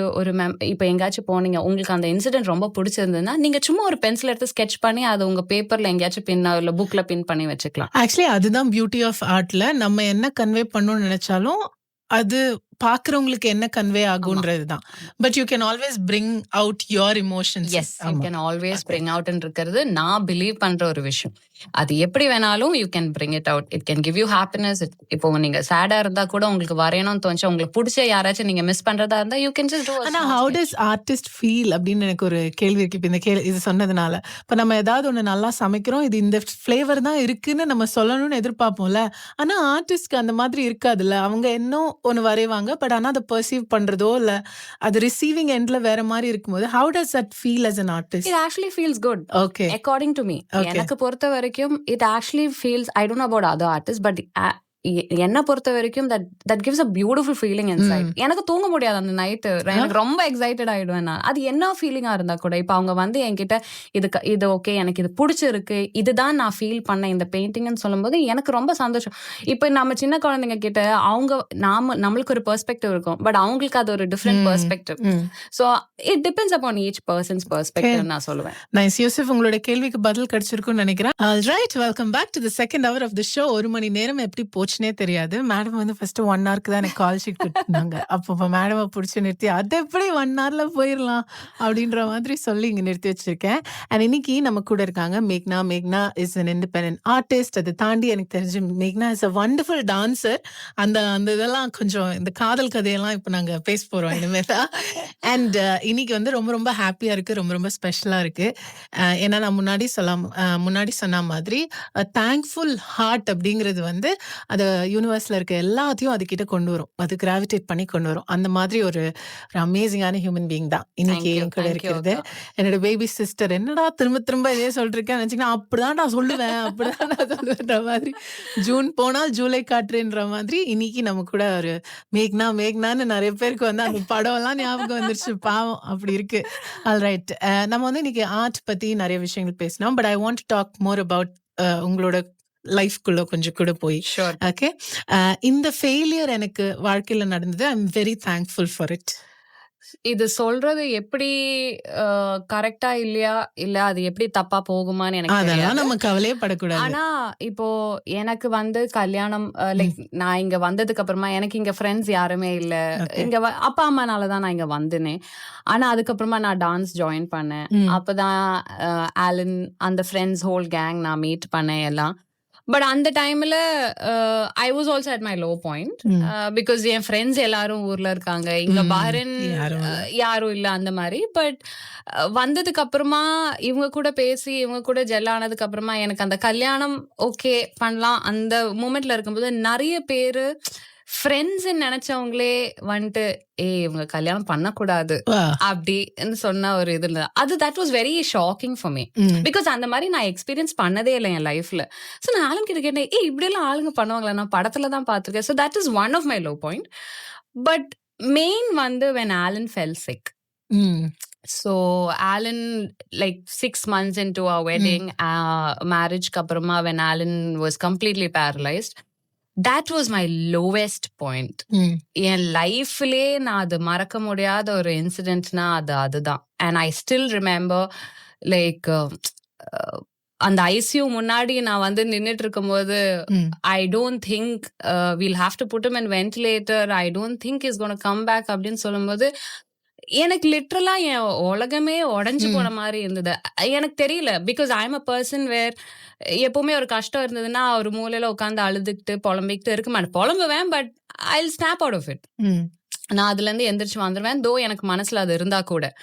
இப்ப எங்கேயாச்சும் போனீங்க, உங்களுக்கு அந்த இன்சிடென்ட் ரொம்ப பிடிச்சிருந்ததுன்னா நீங்க சும்மா ஒரு பென்சில் எடுத்து ஸ்கெட்ச் பண்ணி அதை உங்க பேப்பர்ல எங்கேயாச்சும் பின் இல்ல புக்ல பின் பண்ணி வச்சுக்கலாம். ஆக்சுவலி அதுதான் பியூட்டி ஆஃப் ஆர்ட்ல. நம்ம என்ன கன்வே பண்ணணும்னு நினைச்சாலும் அது பாக்குறவங்களுக்கு என்ன கன்வே ஆகும்ன்றதுதான். But you can always bring out your emotions. Yes, you can always bring out இருக்கிறது நான் பிலீவ் பண்ற ஒரு விஷயம். அது எப்படி வேணாலும் you can bring it out. It can give you happiness. இப்போ நீங்க சேடா இருந்தா கூட உங்களுக்கு வரையணும்னு தோணுச்சு, உங்களுக்கு பிடிச்ச யாராச்சும் நீங்க மிஸ் பண்றதா இருந்தா யூ கேன் ஜஸ்ட் டு. ஆனா ஹவ் டஸ் ஆர்டிஸ்ட் ஃபீல் அப்படின்னு எனக்கு ஒரு கேள்வி இருக்கு. இப்ப இது சொன்னதுனால இப்ப நம்ம ஏதாவது ஒண்ணு நல்லா சமைக்கிறோம், இது இந்த ஃபிளேவர் தான் இருக்குன்னு நம்ம சொல்லணும்னு எதிர்பார்ப்போம்ல. ஆனா ஆர்டிஸ்ட்க்கு அந்த மாதிரி இருக்காதுல்ல. அவங்க இன்னும் ஒண்ணு வரைவாங்க, பட் ஆனா அதை பெர்சீவ் பண்றதோ இல்ல அது ரிசீவிங் எண்ட்ல வேற மாதிரி இருக்கும்போது how does that feel as an artist? It actually feels good. Okay. According to me. எனக்கு பொறுத்த வரைக்கும் it actually feels, I don't know about other artists, but என்ன பொறுத்த வரைக்கும் that gives a beautiful feeling inside. எனக்கு தூங்க முடியாது அந்த நைட்டு. எனக்கு ரொம்ப எக்ஸைட்டட் ஆயிடுவேன் நான். அது என்ன ஃபீலிங்கா இருந்தா கூட இப்ப அவங்க வந்து என்கிட்ட இது ஓகே, எனக்கு இது பிடிச்சிருக்கு, இதுதான் நான் ஃபீல் பண்ணேன் இந்த பெயிண்டிங்னு சொல்லும்போது எனக்கு ரொம்ப சந்தோஷம். இப்ப நம்ம சின்ன குழந்தைங்க கிட்ட நம்மளுக்கு ஒரு பெர்ஸ்பெக்டிவ் இருக்கும், பட் அவங்களுக்கு அது ஒரு different perspective. So it depends upon each person's perspective நான் சொல்லுவேன். நைஸ் யூசுப், உங்களோட கேள்விக்கு பதில் கிடைச்சிருக்கும்னு நினைக்கிறேன். Right, welcome back to the second hour of the show. 1 மணி நேரம் எப்படி போச்சுனே தெரியாது. மேடம் வந்து ஃபர்ஸ்ட் 1 ஹவருக்கு தான் எனக்கு கால் ஷீட் கொடுத்தாங்க. அப்போ மேடமை பிடிச்சி நிறுத்தி அது எப்படி 1 ஹவர்ல போயிடலாம் அப்படின்ற மாதிரி சொல்லி இங்க நிறுத்தி வச்சிருக்கேன். அண்ட் இன்னைக்கு நம்ம கூட இருக்காங்க மேக்னா. மேக்னா இஸ் an independent ஆர்டிஸ்ட். அதை தாண்டி எனக்கு தெரிஞ்சு மேக்னா இஸ் a wonderful dancer. அந்த இதெல்லாம் கொஞ்சம் இந்த காதல் கதையெல்லாம் இப்போ நாங்க பேச போறோம் இனிமேல் தான். அண்ட் இன்னைக்கு வந்து ரொம்ப ரொம்ப ஹாப்பியா இருக்கு, ரொம்ப ரொம்ப ஸ்பெஷலா இருக்கு. ஏன்னா நான் முன்னாடி சொன்ன மாதிரி தேங்க்ஃபுல் ஹார்ட் அப்படிங்கிறது வந்து அது யூனிவர்ஸ்ல இருக்க எல்லாத்தையும் அது கிட்ட கொண்டு வரும், அது கிராவிடேட் பண்ணி கொண்டு வரும். அந்த மாதிரி ஒரு அமேசிங்கான ஹியூமன் பீயிங் தான் இன்னைக்கு என் கூட இருக்கிறது. என்னோட பேபி சிஸ்டர். என்னடா திரும்ப திரும்ப இதே சொல்லிருக்கேன் நினைச்சீங்கன்னா, அப்படிதான் நான் சொல்லுவேன்ற மாதிரி ஜூன் போனால் ஜூலை காற்றுன்ற மாதிரி இன்னைக்கு நம்ம கூட ஒரு மேக்னான்னு நிறைய பேருக்கு வந்து அந்த படம் எல்லாம் ஞாபகம் வந்துருச்சு. பாவம் அப்படி இருக்கு. ஆல்ரைட், நம்ம வந்து இன்னைக்கு ஆர்ட் பத்தி நிறைய விஷயங்கள் பேசினோம். But I want to talk more about உங்களோட லைஃப்குள்ள கொஞ்சம் கூட போய். ஓகே, இந்த ஃபெயிலியர் எனக்கு வாழ்க்கையில நடந்தது. ஐ am very thankful for it. இது சொல்றது எப்படி கரெக்டா இல்லையா, இல்ல அது எப்படி தப்பா போகுமான்னு எனக்கு அதெல்லாம் நம்ம கவலையே படக்கூடாது. ஆனா இப்போ எனக்கு வந்து கல்யாணம் லைக் நான் இங்க வந்ததுக்கு அப்புறமா எனக்கு இங்க ஃப்ரெண்ட்ஸ் யாருமே இல்ல. இங்க அப்பா அம்மானாலதான் நான் இங்க வந்தேனே. ஆனா அதுக்கப்புறமா நான் டான்ஸ் ஜாயின் பண்ணேன். அப்பதான் ஆலன் அந்த ஃப்ரெண்ட்ஸ் ஹோல் கேங் நான் மீட் பண்ணேன் எல்லாம். பட் அந்த டைம்ல I was also at my low point. Because N friends எல்லாரும் ஊர்ல இருக்காங்க, இங்க பாரன் யாரும் இல்ல அந்த மாதிரி. பட் வந்ததுக்கு அப்புறமா இவங்க கூட பேசி இவங்க கூட ஜெல் ஆனதுக்கு அப்புறமா எனக்கு அந்த கல்யாணம் ஓகே பண்ணலாம் அந்த மூமெண்ட்ல இருக்கும்போது நிறைய பேரு ஃப்ரெண்ட்ஸ் நினைச்சவங்களே வந்துட்டு இவங்க கல்யாணம் பண்ணக்கூடாது அப்படின்னு சொன்ன ஒரு இது இல்ல. அது that was very shocking for me. Because அந்த மாதிரி நான் எக்ஸ்பீரியன்ஸ் பண்ணதே இல்லை என் லைஃப்ல. ஸோ நான் ஆளுங்க கிட்ட கேட்டேன், இப்படி எல்லாம் ஆளுங்க பண்ணுவாங்களா, நான் படத்துல தான் பார்த்திருக்கேன். So that is one of my low point. But main வந்து when Alan fell sick. So Alan, like 6 months into our wedding, marriage kaprama, when Alan was completely paralyzed, that was my lowest point. என் லைஃப்லே நான் அது மறக்க முடியாத ஒரு இன்சிடென்ட்னா அதுதான். And I still remember like அந்த ICU முன்னாடி நான் வந்து நின்னுட்டு இருக்கும்போது ஐ don't think we'll have to put him in ventilator, I don't think he's going to come back அப்படின்னு சொல்லும்போது எனக்கு லிட்டரலா என் உலகமே உடஞ்சு போன மாதிரி இருந்தது. எனக்கு தெரியல, because I am a person where எப்பவுமே ஒரு கஷ்டம் இருந்ததுன்னா ஒரு மூலையில உட்காந்து அழுதுகிட்டு புலம்பிக்கிட்டு இருக்க மாட்டேன். புலம்புவேன், but I will snap out of it. நான் அதுல இருந்து எந்திரிச்சு வந்துடுவேன், தோ எனக்கு மனசுல அது இருந்தா கூட.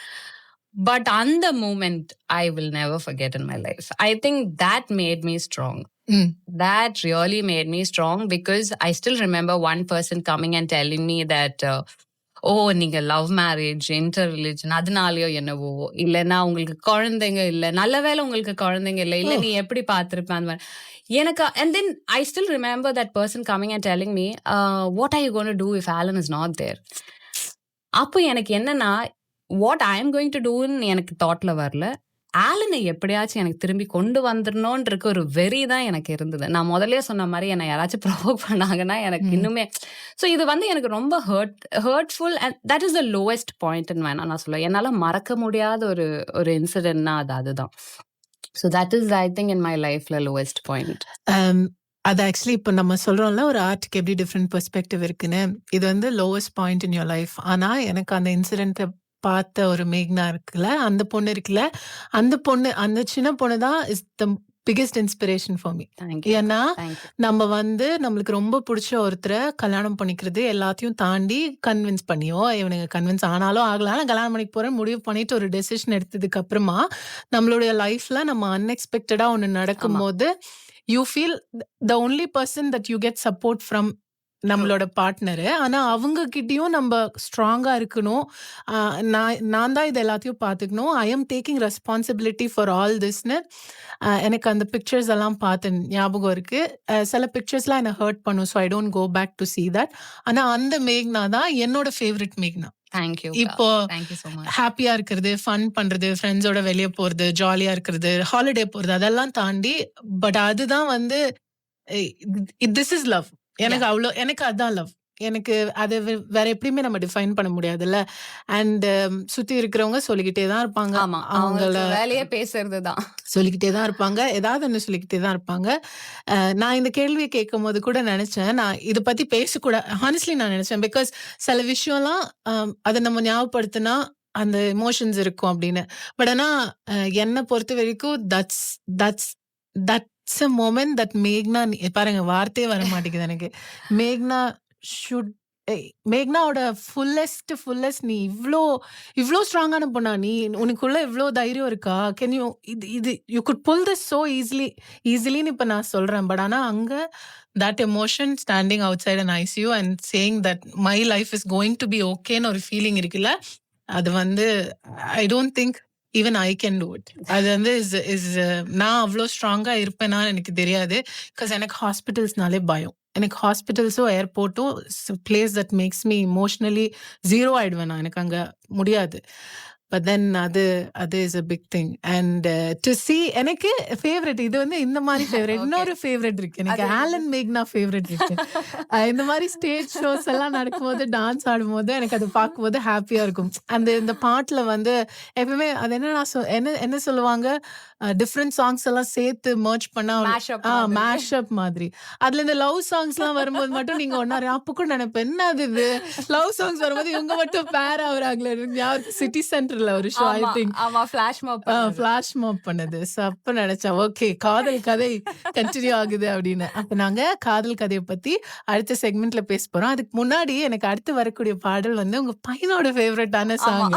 பட் அந்த moment I will never forget in my life. I think that made me strong. That really made me strong, because I still remember one person coming and telling me that நீங்க love marriage inter religion அதனாலயோ என்னவோ, இல்லைன்னா உங்களுக்கு குழந்தைங்க இல்ல, நல்ல வேலை உங்களுக்கு குழந்தைங்க இல்ல நீ எப்படி பார்த்திருப்ப அந்த மாதிரி எனக்கு. And then I still remember that person coming and telling me, what are you going to do if Alan is not there? அப்போ எனக்கு என்னன்னா, what I am going to do ன்னு எனக்கு தாட்ல வரல, ஆலனை எப்படியாச்சும் எனக்கு திரும்பி கொண்டு வந்துடணும்ன்ற ஒரு வெறி தான் எனக்கு இருந்தது. நான் முதல்ல சொன்ன மாதிரி என்னை யாராச்சும் ப்ரொவோக் பண்ணாங்கன்னா எனக்கு இன்னுமே. ஸோ இது வந்து எனக்கு ரொம்ப hurtful. And that is the lowest பாயிண்ட்னு வேணா நான் சொல்லுவேன். என்னால் மறக்க முடியாத ஒரு இன்சிடென்ட்னா அதுதான். So that is I think in my லைஃப்ல லோவஸ்ட் பாயிண்ட். அது ஆக்சுவலி இப்போ நம்ம சொல்றோம்ல ஒரு ஆர்ட்டுக்கு எப்படி டிஃப்ரெண்ட் பெர்ஸ்பெக்டிவ் இருக்குன்னு. இது வந்து lowest point in your life. ஆனா எனக்கு அந்த இன்சிடென்ட்டை பார்த்த ஒரு மேக்னா இருக்குல்ல, அந்த பொண்ணு இருக்குல்ல, அந்த சின்ன பொண்ணு தான் is the biggest inspiration for me. ஏன்னா நம்ம வந்து நம்மளுக்கு ரொம்ப பிடிச்ச ஒருத்தரை கல்யாணம் பண்ணிக்கிறது எல்லாத்தையும் தாண்டி கன்வின்ஸ் பண்ணியோ, இவனுங்க கன்வின்ஸ் ஆனாலும் ஆகலாம், கல்யாணம் பண்ணிக்க போறேன் முடிவு பண்ணிட்டு ஒரு டெசிஷன் எடுத்ததுக்கு அப்புறமா நம்மளுடைய லைஃப்ல நம்ம அன்எக்ஸ்பெக்டடா ஒன்று நடக்கும் போது you feel the only person that you get support from நம்மளோட பார்ட்னரு. ஆனா அவங்க கிட்டயும் நம்ம ஸ்ட்ராங்கா இருக்கணும். நான் தான் இது எல்லாத்தையும் பார்த்துக்கணும். I am taking responsibility for all திஸ்ன்னு எனக்கு அந்த பிக்சர்ஸ் எல்லாம் பார்த்து ஞாபகம் இருக்கு. சில பிக்சர்ஸ்லாம் என்ன ஹர்ட் பண்ணும். So I don't go back to see that. ஆனா அந்த மேக்னா தான் என்னோட ஃபேவரட் மேக்னா. தேங்க்யூ. இப்போ தேங்க்யூ ஸோ மச். ஹாப்பியா இருக்கிறது, ஃபன் பண்றது, ஃப்ரெண்ட்ஸோட வெளியே போறது, ஜாலியா இருக்கிறது, ஹாலிடே போறது அதெல்லாம் தாண்டி பட் அதுதான் வந்து திஸ் இஸ் லவ். எனக்கு அதான் லவ். எனக்கு அதை வேற எப்படியுமே நம்ம டிஃபைன் பண்ண முடியாதுல்ல. அண்ட் சுத்தி இருக்கிறவங்க சொல்லிக்கிட்டே தான் இருப்பாங்க. ஆமா, அவங்கள வேலையே பேசுறது தான். சொல்லிக்கிட்டே தான் இருப்பாங்க. ஏதாவது ஒன்று சொல்லிக்கிட்டே தான் இருப்பாங்க. நான் இந்த கேள்வியை கேட்கும் போது கூட நினைச்சேன், நான் இதை பத்தி பேசக்கூட ஹானஸ்ட்லி நான் நினைச்சேன். பிகாஸ் சில விஷயம்லாம் அதை நம்ம ஞாபகப்படுத்தினா அந்த எமோஷன்ஸ் இருக்கும் அப்படின்னு. பட் ஆனா என்னை பொறுத்த வரைக்கும் தட்ஸ் a moment that மேக்னா பாருங்க வார்த்தையே வர மாட்டேங்குது எனக்கு. மேக்னா ஷுட் மேக்னாவோட ஃபுல்லஸ்ட் நீ இவ்ளோ ஸ்ட்ராங்கான பொண்ணா நீ? உனக்குள்ள இவ்ளோ தைரியம் இருக்கா? கேன் யூ இது you could pull this so ஈஸிலின்னு இப்ப நான் சொல்றேன். பட் ஆனா அங்க that emotion standing outside an ICU and saying that my life is going to be ஓகேன்னு ஒரு ஃபீலிங் இருக்குல்ல, அது வந்து I don't think even I can do it. அது வந்து நான் அவ்வளோ ஸ்ட்ராங்கா இருப்பேனான்னு எனக்கு தெரியாது. பிகாஸ் எனக்கு ஹாஸ்பிட்டல்ஸ்னாலே பயம். எனக்கு ஹாஸ்பிட்டல்ஸும் ஏர்போர்ட்டும் places that makes me emotionally zero ஆயிடுவேன் நான். எனக்கு அங்க முடியாது. பட் தென் அது is a big thing. And to see எனக்கு ஃபேவரட் இது வந்து இந்த மாதிரி ஃபேவரட். இன்னொரு ஃபேவரட் இருக்கு எனக்கு, ஆலன் மேக்னா ஃபேவரட் இருக்கு. இந்த மாதிரி ஸ்டேஜ் ஷோஸ் எல்லாம் நடக்கும்போது டான்ஸ் ஆடும்போது எனக்கு அது பார்க்கும்போது ஹாப்பியா இருக்கும். இந்த பாட்டுல வந்து எப்பவுமே அது என்ன சொல்லுவாங்க, டிஃப்ரெண்ட் சாங்ஸ் எல்லாம் சேர்த்து மர்ஜ் பண்ணா மேஷப் மாதிரி. அதுல இந்த லவ் சாங்ஸ் எல்லாம் வரும்போது மட்டும் நீங்க ஒன்னா அப்ப கூட நினைப்பேன், என்ன அது இது லவ் சாங்ஸ் வரும்போது இவங்க மட்டும் பேர் ஆகுறாங்களே. சிட்டி சென்டர்ல ஒரு show I think flash mop பண்ணது. அப்ப நினைச்சேன் ஓகே காதல் கதை கண்டினியூ ஆகுது அப்படின்னு. அப்ப நாங்க காதல் கதையை பத்தி அடுத்த செக்மெண்ட்ல பேச போறோம். அதுக்கு முன்னாடி எனக்கு அடுத்து வரக்கூடிய பாடல் வந்து உங்க பையனோட ஃபேவரட்டான சாங்.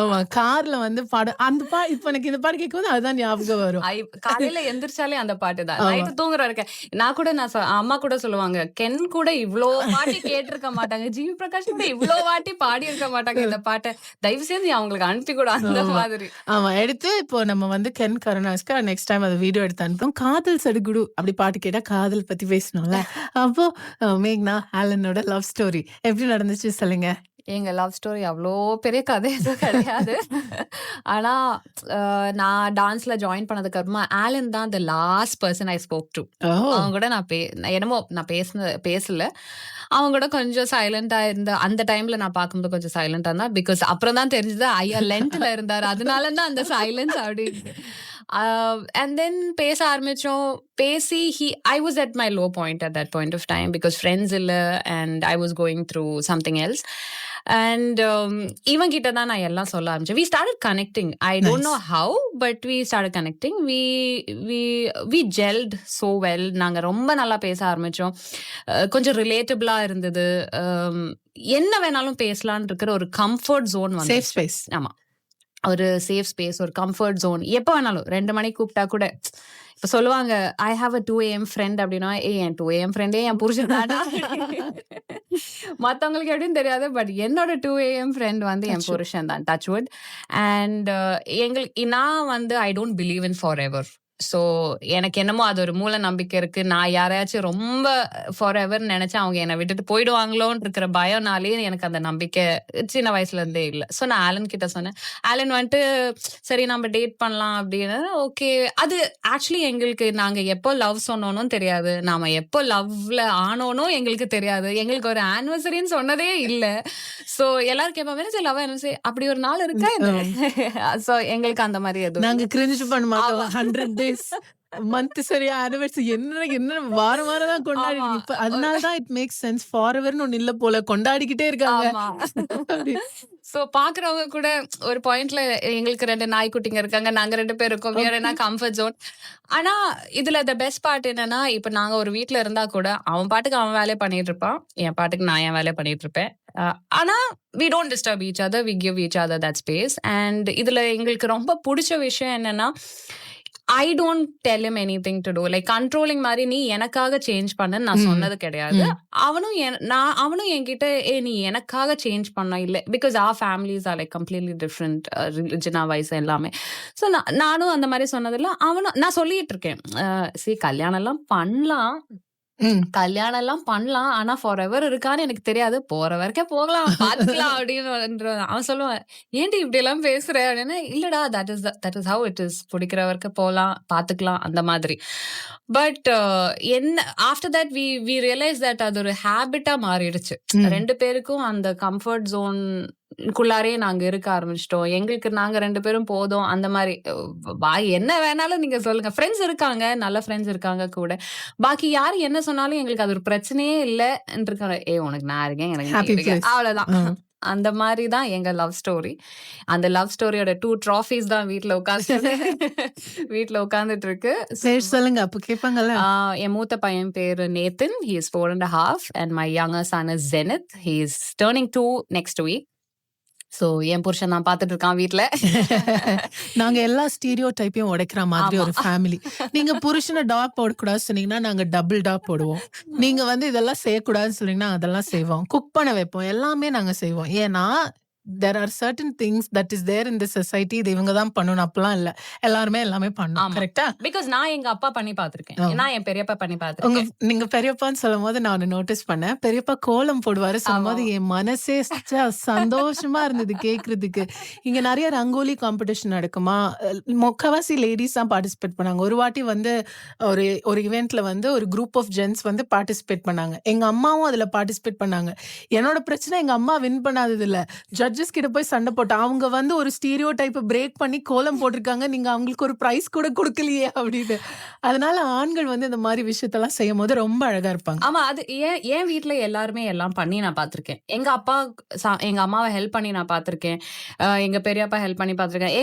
ஆமா, கார்ல வந்து பாட அந்த இப்ப எனக்கு இந்த பாட்டு கேட்கும் போது அதுதான் ஞாபகம் வரும். காலையில எந்திரிச்சாலே அந்த பாட்டு தான். நைட்டு தூங்குற வரைக்கும் நான் அம்மா கூட சொல்லுவாங்க, கென் கூட இவ்ளோ வாட்டி கேட்டிருக்க மாட்டாங்க, ஜிவி பிரகாஷ் கூட இவ்ளோ வாட்டி பாடி இருக்க மாட்டாங்க இந்த பாட்டை, தயவு செய்து அவங்களுக்கு அனுப்பி கூட அந்த மாதிரி. ஆமா, எடுத்து இப்போ நம்ம வந்து கென் கருணாஸ்க்கு நெக்ஸ்ட் டைம் அதை வீடியோ எடுத்து அனுப்புறோம். காதல் சடுகுடு அப்படி பாட்டு கேட்டா காதல் பத்தி பேசணும்ல. அப்போ மேக்னா ஆலனோட லவ் ஸ்டோரி எப்படி நடந்துச்சு சொல்லுங்க. எங்க லவ் ஸ்டோரி அவ்வளோ பெரிய கதை எதுவும் கிடையாது. ஆனா நான் டான்ஸ்ல ஜாயின் பண்ணதுக்கு அப்புறமா ஆலன் தான் the last person I spoke to. அவங்க கூட நான் பேசல. அவங்க கூட கொஞ்சம் சைலண்டா இருந்த அந்த டைம்ல நான் பார்க்கும்போது கொஞ்சம் சைலண்டா இருந்தா. பிகாஸ் அப்புறம் தான் தெரிஞ்சது ஐயா லென்த்ல இருந்தாரு, அதனால தான் அந்த சைலன்ஸ் அப்படி. அண்ட் தென் பேச ஆரம்பிச்சோம். பேசி I was at my low point at that point of time because friends இல்ல and I was going through something else. And even கிட்ட தான் நான் எல்லாம் சொல்ல ஆரம்பிச்சேன். We started connecting. I don't know how, but we started connecting. We gelled so well. நாங்க ரொம்ப நல்லா பேச ஆரம்பிச்சோம். கொஞ்சம் ரிலேட்டபிளா இருந்தது. என்ன வேணாலும் பேசலான்னு இருக்கிற ஒரு கம்ஃபர்ட் ஜோன் வந்து, சேஃப் ஸ்பேஸ். ஆமா, ஒரு சேஃப் ஸ்பேஸ், ஒரு கம்ஃபர்ட் ஜோன். எப்போ வேணாலும் 2 மணிக்கு கூப்பிட்டா கூட, இப்ப சொல்லுவாங்க I have a 2 AM friend அப்படின்னா, என் 2 AM ஃப்ரெண்டே என் புருஷன் தானா. மத்தவங்களுக்கு எப்படின்னு தெரியாது, பட் என்னோட 2 AM ஃப்ரெண்ட் வந்து என் புருஷன் தான், டச்வுட். அண்ட் நான் வந்து I don't believe in for ever. So எனக்கு என்னமோ அது ஒரு மூல நம்பிக்கை இருக்கு. நான் யாரையாச்சும் ரொம்ப ஃபார் எவர் நினைச்சா அவங்க என்னை விட்டுட்டு போயிடுவாங்களோன்னு இருக்கிற பயம்னாலே எனக்கு அந்த நம்பிக்கை சின்ன வயசுல இருந்தே இல்லை. ஸோ நான் ஆலன் கிட்ட சொன்னேன். ஆலன் வந்துட்டு சரி நம்ம டேட் பண்ணலாம் அப்படின்னு. ஓகே, அது ஆக்சுவலி எங்களுக்கு நாங்க எப்போ லவ் சொன்னோன்னு தெரியாது, நாம எப்போ லவ்ல ஆனோனும் எங்களுக்கு தெரியாது. எங்களுக்கு ஒரு ஆனிவர்சரின்னு சொன்னதே இல்லை. ஸோ எல்லாரும் கேட்பாங்க லவ் ஆனிவர்சரி அப்படி ஒரு நாள் இருக்கா. ஸோ எங்களுக்கு அந்த மாதிரி எதுவும் நாங்க கிரிஞ்சு பண்ண மாட்டோம். 100 days மந்த் சரியா ஆனிவர்சரி என்ன வாரம் தான் கொண்டாடி. இப்ப அதனாலதான் இட் மேக்ஸ் சென்ஸ். ஃபாரெவர்னு ஒண்ணு இல்ல போல, கொண்டாடிக்கிட்டே இருக்காங்க. சோ பாக்குறவங்க கூட ஒரு பாயிண்ட்ல எங்களுக்கு 2 நாய்க்குட்டிங்க இருக்காங்க, நாங்க 2 பேர் இருக்கோம், வேற என்ன கம்ஃபர்ட் ஜோன். ஆனா இதுல த பெஸ்ட் பார்ட் என்னன்னா, இப்ப நாங்க ஒரு வீட்டுல இருந்தா கூட அவன் பாட்டுக்கு அவன் வேலையை பண்ணிட்டு இருப்பான், என் பாட்டுக்கு நான் என் வேலையை பண்ணிட்டு இருப்பேன். ஆனா we don't disturb each other, we give each other that space. And இதுல எங்களுக்கு ரொம்ப பிடிச்ச விஷயம் என்னன்னா, I don't tell him anything to do. Like controlling மாதிரி நீ எனக்காக சேஞ்ச் பண்ணன்னு நான் சொன்னது கிடையாது. அவனும் என்கிட்ட நீ எனக்காக சேஞ்ச் பண்ண இல்ல, because our families are like completely different, ரிலிஜனா வைஸ் எல்லாமே. ஸோ நானும் அந்த மாதிரி சொன்னதில்ல. நான் சொல்லிட்டு இருக்கேன், கல்யாணம் எல்லாம் பண்ணலாம், ஆனா ஃபார் எவர் இருக்கான்னு எனக்கு தெரியாது, போற வரைக்கும் போகலாம் பாத்துக்கலாம் அப்படின்னு அவன் சொல்லுவான். ஏன்டி இப்படி எல்லாம் பேசுற அப்படின்னா, இல்லடா that is how it is, பிடிக்கிற வரைக்கும் போகலாம் பாத்துக்கலாம் அந்த மாதிரி. பட் என்ன after that we realise that அது ஒரு ஹேபிட்டா மாறிடுச்சு. ரெண்டு பேருக்கும் அந்த கம்ஃபர்ட் ஜோன் குள்ளாரே நாங்க இருக்க ஆரம்பிச்சிட்டோம். எங்களுக்கு நாங்க 2 பேரும் போதும் அந்த மாதிரி. என்ன வேணாலும் நீங்க சொல்லுங்க, ஃப்ரெண்ட்ஸ் இருக்காங்க, நல்ல ஃப்ரெண்ட்ஸ் இருக்காங்க கூட. பாக்கி யாரு என்ன சொன்னாலும் எங்களுக்கு அது ஒரு பிரச்சனையே இல்லைன்னு. உனக்கு நான் இருக்கேன், எனக்கு அவ்வளவுதான். அந்த மாதிரி தான் எங்க லவ் ஸ்டோரி. அந்த லவ் ஸ்டோரியோட 2 ட்ராஃபீஸ் தான் வீட்டுல உட்கார்ந்துட்டு இருக்கு. சொல்லுங்க, அப்ப கேட்பாங்கல்ல. என் மூத்த பையன் பேரு Nathan, he is 4.5 and my younger son is Zenith, he is turning 2 next week. So என் புருஷன் நான் பாத்துட்டு இருக்கான் வீட்டுல. நாங்க எல்லா ஸ்டீரியோ டைப்பையும் உடைக்கிற மாதிரி ஒரு ஃபேமிலி. நீங்க புருஷனை டாக் போடக்கூடாது சொன்னீங்கன்னா நாங்க டபுள் டாக் போடுவோம். நீங்க இதெல்லாம் செய்யக்கூடாதுன்னு சொன்னீங்கன்னா அதெல்லாம் செய்வோம். குக் பண்ண வைப்போம், எல்லாமே நாங்க செய்வோம். ஏன்னா there are certain things that is there in the society, இது இவங்க தான் பண்ணணும் அப்பெல்லாம் இல்ல, எல்லாருமே எல்லாமே பண்ணணும். கரெக்டா? பிகாஸ் நான் எங்க அப்பா பண்ணி பாத்திருக்கேன், நான் என் பெரியப்பா பண்ணி பாத்திருக்கேன். நீங்க பெரியப்பான்னு சொல்லும் போது நான் நோட்டீஸ் பண்ணேன், பெரியப்பா கோலம் போடுவாரு சொல்லும் போது என் மனசே சந்தோஷமா இருந்தது கேக்குறதுக்கு. இங்க நிறைய ரங்கோலி காம்படிஷன் நடக்குமா, முக்கவாசி லேடிஸ் தான் பார்ட்டிசிபேட் பண்ணாங்க. ஒரு வாட்டி ஒரு இவெண்ட்ல ஒரு குரூப் ஆஃப் ஜென்ஸ் பார்ட்டிசிபேட் பண்ணாங்க. எங்க அம்மாவும் அதுல பார்ட்டிசிபேட் பண்ணாங்க. என்னோட பிரச்சனை எங்க அம்மா வின் பண்ணாதது இல்ல, ஜட்ஜஸ் கிட்ட போய் சண்டை போட்டா. அவங்க ஒரு ஸ்டீரியோ டைப் பிரேக் பண்ணி கோலம் போட்டிருக்காங்க, நீங்க அவங்களுக்கு ஒரு பிரைஸ் கூட கொடுக்கலையே அப்படின்னு. அதனால ஆண்கள் இந்த மாதிரி விஷயத்தெல்லாம் செய்யும் போது ரொம்ப அழகா இருப்பாங்க. ஆமா, அது ஏன் வீட்டுல எல்லாருமே எல்லாம் பண்ணி நான் பாத்திருக்கேன். எங்க அம்மாவை ஹெல்ப் பண்ணி நான் பாத்திருக்கேன், எங்க பெரியப்பா ஹெல்ப் பண்ணி பாத்திருக்கேன்,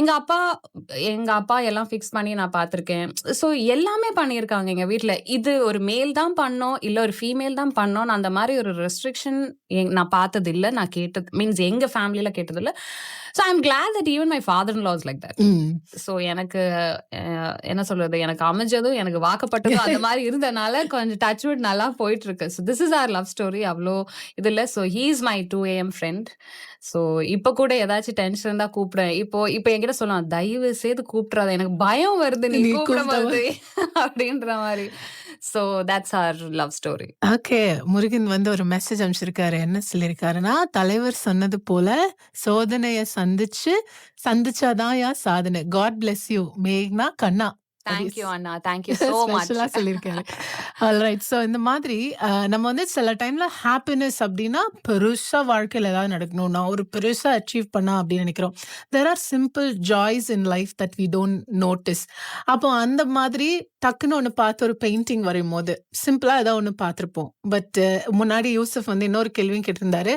எங்க அப்பா எல்லாம் ஃபிக்ஸ் பண்ணி நான் பாத்திருக்கேன். சோ எல்லாமே பண்ணியிருக்காங்க எங்க வீட்டுல. இது ஒரு மேல் தான் பண்ணோம் இல்ல ஒரு ஃபீமேல் தான் பண்ணோம் அந்த மாதிரி ஒரு ரெஸ்ட்ரிக்ஷன் நான் பார்த்தது இல்ல, நான் கேட்டது மீன்ஸ் எங்க ஃபேமிலியில கேட்டது இல்ல. So I'm glad that even my father-in-law is like that. So எனக்கு என்ன சொல்றது, எனக்கு அமைஞ்சதும் எனக்கு வாக்கப்பட்டதும் அந்த மாதிரி இருந்தனால கொஞ்சம் டச் வுட் நல்லா போயிட்டு இருக்கு. So this is our love story. அவ்வளோ இது இல்ல. So he is my 2 AM friend. So இப்ப கூட ஏதாச்சும் டென்ஷன் தான் கூப்பிடுறேன். இப்போ என்கிட்ட சொல்லலாம், தயவு செய்து கூப்பிடுறாத, எனக்கு பயம் வருது நீ கூப்பிடும்போது அப்படின்ற மாதிரி. So that's our love story. Okay, Murugan ஒரு மெசேஜ் அனுப்பிச்சிருக்காரு. என்ன சொல்லியிருக்காருன்னா, தலைவர் சொன்னது போல சோதனைய சந்திச்சாதான் சாதனை. God bless you மேக்னா கண்ணா. Thank you Anna, thank you so much. சொல்லியிருக்காரு. ஆல்ரைட். ஸோ இந்த மாதிரி நம்ம சில டைம்ல ஹாப்பினஸ் அப்படின்னா பெருசா வாழ்க்கையில் ஏதாவது நடக்கணும், நான் ஒரு பெருசா அச்சீவ் பண்ணா அப்படின்னு நினைக்கிறோம். There are simple joys in life that we don't notice. அப்போ அந்த மாதிரி டக்குன்னு ஒன்று பார்த்து ஒரு பெயிண்டிங் வரையும் போது சிம்பிளா ஏதாவது ஒன்று பார்த்துருப்போம். பட் முன்னாடி யூசப் இன்னொரு கேள்வியும் கேட்டிருந்தாரு,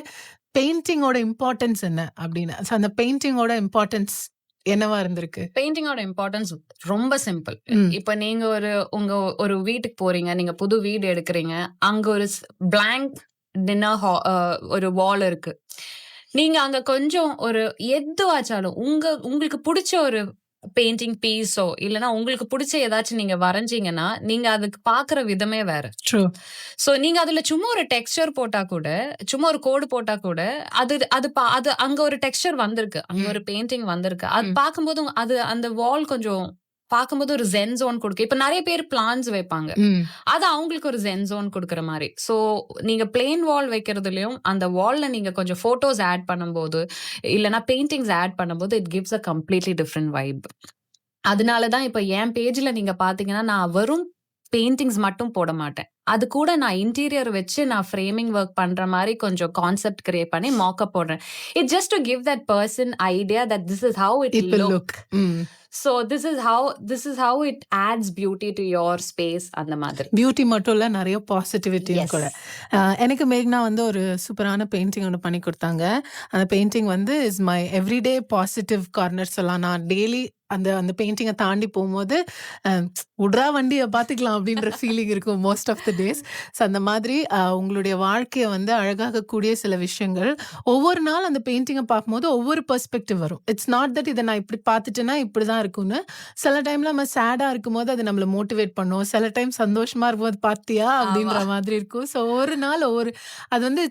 பெயிண்டிங்கோட இம்பார்ட்டன்ஸ் என்ன அப்படின்னு. ஸோ அந்த பெயிண்டிங்கோட இம்பார்ட்டன்ஸ் என்னவா இருந்திருக்கு? பெயிண்டிங்கோட இம்பார்ட்டன்ஸ் ரொம்ப சிம்பிள். இப்ப நீங்க ஒரு வீட்டுக்கு போறீங்க, நீங்க புது வீடு எடுக்கிறீங்க, அங்க ஒரு பிளாங்க் டின்னர் ஒரு வால் இருக்கு. நீங்க அங்க கொஞ்சம் எது ஆச்சாலும் உங்களுக்கு பிடிச்ச ஒரு பெயிண்டிங் பீஸோ இல்லைன்னா உங்களுக்கு பிடிச்ச ஏதாச்சும் நீங்க வரைஞ்சீங்கன்னா நீங்க அதுக்கு பாக்குற விதமே வேற. சோ நீங்க அதுல சும்மா ஒரு டெக்ஸ்சர் போட்டா கூட, சும்மா ஒரு கோடு போட்டா கூட அது அங்க ஒரு டெக்ஸ்சர் வந்திருக்கு, அங்க ஒரு பெயிண்டிங் வந்திருக்கு. அது பார்க்கும்போது அந்த வால் கொஞ்சம் பார்க்கும்போது ஒரு ஜென் ஜோன் கொடுக்கு. இப்ப நிறைய பேர் பிளான்ஸ் வைப்பாங்க, அது அவங்களுக்கு ஒரு ஜென் ஜோன் கொடுக்குற மாதிரி. சோ நீங்க பிளெயின் வால் வைக்கிறதுலயும் அந்த வால்ல நீங்க கொஞ்சம் போட்டோஸ் ஆட் பண்ணும்போது இல்லைன்னா பெயிண்டிங்ஸ் ஆட் பண்ணும்போது it gives a completely different vibe. அதனாலதான் இப்ப என் பேஜ்ல நீங்க பாத்தீங்கன்னா நான் வெறும் பெயிண்டிங்ஸ் மட்டும் போட மாட்டேன், அது கூட நான் இன்டீரியர் வச்சு நான் ஃப்ரேமிங் ஒர்க் பண்ற மாதிரி கொஞ்சம் கான்செப்ட் கிரியேட் பண்ணி மாக்கப் போடுறேன். It just to give that person idea that this is how it will look. So this is how it adds beauty to your space. அந்த மாதிரி பியூட்டி மட்டும் இல்ல, நிறைய பாசிட்டிவிட்டியும் கூட. எனக்கு மேக்னா ஒரு சூப்பரான பெயிண்டிங் ஒன்று பண்ணி கொடுத்தாங்க. அந்த painting is my everyday positive corner சொல்லலாம். நான் டெய்லி அந்த அந்த பெயிண்டிங்க தாண்டி போகும்போது உட்ரா வண்டியை பார்த்துக்கலாம் அப்படின்ற ஃபீலிங் இருக்கும் most of the days. So அந்த மாதிரி உங்களுடைய வாழ்க்கையை வந்து அழகாக்கக்கூடிய சில விஷயங்கள் ஒவ்வொரு நாள் அந்த பெயிண்டிங்கை பார்க்கும்போது ஒவ்வொரு பெர்ஸ்பெக்டிவ் வரும். இட்ஸ் நாட் தட் இதை நான் இப்படி பார்த்துட்டேன்னா இப்படி தான் இருக்கும்னு. சில டைம்ல நம்ம சேடாக இருக்கும்போது அது நம்மளை மோட்டிவேட் பண்ணும். சில டைம் சந்தோஷமா இருக்கும்போது பார்த்தியா அப்படின்ற மாதிரி இருக்கும். ஸோ ஒவ்வொரு நாள் ஒவ்வொரு அது வந்து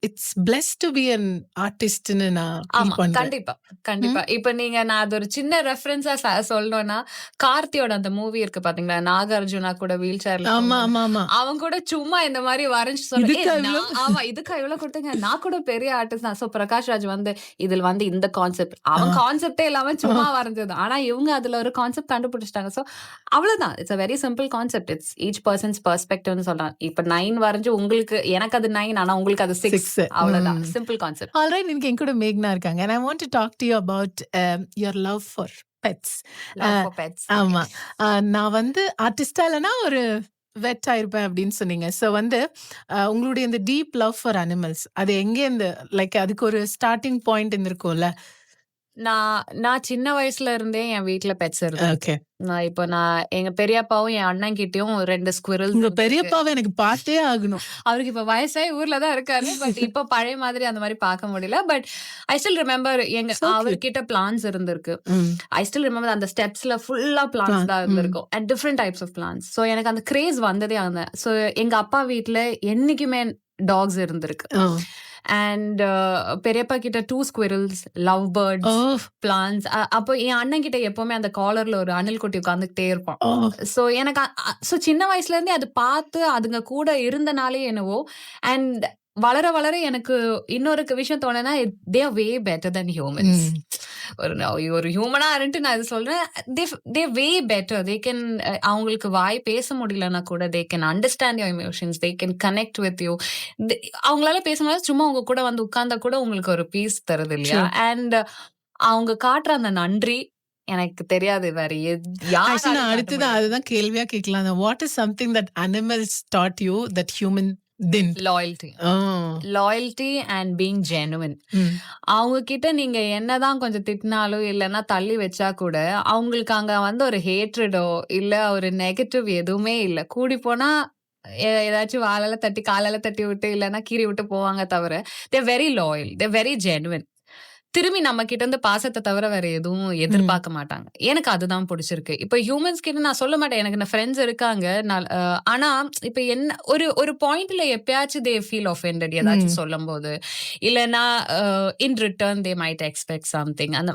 it's blessed to be an ஆர்டிஸ்ட்னு நான் feel பண்றேன். கண்டிப்பா கண்டிப்பா. இப்ப நீங்க நான் அது ஒரு சின்ன ரெஃபரன்ஸா சொல்லணும்னா, கார்த்தியோட அந்த மூவி இருக்கு பாத்தீங்களா, நாகார்ஜுனா கூட வீல் சேர்ல ஆமா ஆமா ஆமா அவங்க கூட சும்மா இந்த மாதிரி வரைஞ்சு சொல்ல இதுக்கா இவ்வளவு? ஆமா இதுக்கா இவ்வளவு கொடுத்தீங்க, நான் கூட பெரிய ஆர்டிஸ்ட் தான். சோ பிரகாஷ் ராஜ் வந்து இதுல வந்து இந்த கான்செப்ட், அவன் கான்செப்டே இல்லாம சும்மா வரைஞ்சது, ஆனா இவங்க அதுல ஒரு கான்செப்ட் கண்டுபிடிச்சிட்டாங்க. சோ அவ்வளவுதான். It's a very simple concept. It's each person's பெர்ஸ்பெக்டிவ்னு சொல்றாங்க. இப்ப 9 வரைஞ்சு உங்களுக்கு, எனக்கு அது 9, ஆனா உங்களுக்கு அது 6. அவ்வளவுதான், சிம்பிள் கான்செப்ட். ஆல்ரைட், இன்னைக்கு என் கூட மேக்னா இருக்காங்க. and I want to talk to you about your love for pets. ஆமா, நான் வந்து ஆர்டிஸ்டா இல்லைன்னா ஒரு வெட் ஆயிருப்பேன் அப்படின்னு சொன்னீங்க. ஸோ வந்து உங்களுடைய இந்த டீப் லவ் ஃபார் அனிமல்ஸ் அது எங்கே இந்த லைக் அதுக்கு ஒரு ஸ்டார்டிங் பாயிண்ட் இருந்திருக்கும்ல? நான் சின்ன வயசுல இருந்தே என் வீட்ல பெட்ஸ் இருக்கு. ஓகே, இப்போ நான் எங்க பெரியப்பாவும் என் அண்ணன் கிட்டயும் 2 ஸ்குவிரல்ஸ். உங்க பெரியப்பாவை எனக்கு பார்த்தே ஆகணும். அவருக்கு இப்ப வயசாயி ஊர்ல தான் இருக்காரு. பட் இப்ப பழைய மாதிரி அந்த மாதிரி பார்க்க முடியல. பட் ஐ ஸ்டில் ரிமெம்பர் அவர்கிட்ட பிளான்ஸ் இருந்திருக்கு. ஐ ஸ்டில் ரிமெம்பர் அந்த ஸ்டெப்ஸ்ல ஃபுல்லா பிளான்ஸ் தான் இருந்திருக்கும், and different types of plans. So எனக்கு அந்த கிரேஸ் வந்ததே அந்த. ஸோ எங்க அப்பா வீட்ல என்னைக்குமே டாக்ஸ் இருந்திருக்கு. அண்ட் பெரியப்பா கிட்ட 2 ஸ்குவிரல்ஸ், லவ் பேர்ட்ஸ், பிளான்ஸ். அப்போ என் அண்ணன் கிட்ட எப்பவுமே அந்த காலர்ல ஒரு அணில் குட்டி உட்காந்துக்கிட்டே இருப்பான். ஸோ எனக்கு சின்ன வயசுல இருந்தே அது பார்த்து அதுங்க கூட இருந்தனாலே என்னவோ, அண்ட் வளர வளர எனக்கு இன்னொரு விஷயம் தோணுனா, they are way better then humans. ஒரு ஹியூமனா இருந்துட்டு நான் இது சொல்றேன், தே வே பெட்டர். தே கேன், அவங்களுக்கு வாய் பேச முடியலன்னா கூட they can understand your emotions, they can connect with you. அவங்களால பேசும்போது சும்மா உங்க கூட வந்து உட்கார்ந்தா கூட உங்களுக்கு ஒரு பீஸ் தருது இல்லையா? அண்ட் அவங்க காட்டுற அந்த நன்றி எனக்கு தெரியாது வேற நான் அடுத்தது அதுதான் கேள்வியா கேட்கலாம். What is something that animals dot U that human didn't? Loyalty and being genuine. அவங்க கிட்ட நீங்க என்னதான் கொஞ்சம் திட்டினாலும் இல்லைன்னா தள்ளி வச்சா கூட அவங்களுக்கு அங்க வந்து ஒரு ஹேட்ரடோ இல்ல ஒரு நெகட்டிவ் எதுவுமே இல்லை. கூடி போனா ஏதாச்சும் வாழால தட்டி காலால தட்டி விட்டு இல்லைன்னா கீறி விட்டு போவாங்க தவிர, they very loyal, they very genuine. திரும்பி நம்ம கிட்ட இருந்து பாசத்தை தவிர வேற எதுவும் எதிர்பார்க்க மாட்டாங்க. எனக்கு அதுதான் பிடிச்சிருக்கு. இப்ப ஹியூமன்ஸ் கிட்ட நான் சொல்ல மாட்டேன், எனக்கு ஃப்ரெண்ட்ஸ் இருக்காங்க. ஆனா இப்ப என்ன ஒரு பாயிண்ட்ல எப்பயாச்சும் தே ஃபீல் ஆஃபெண்டட் ஏதாச்சும் சொல்லும் போது, இல்லைன்னா in return they might expect something. அந்த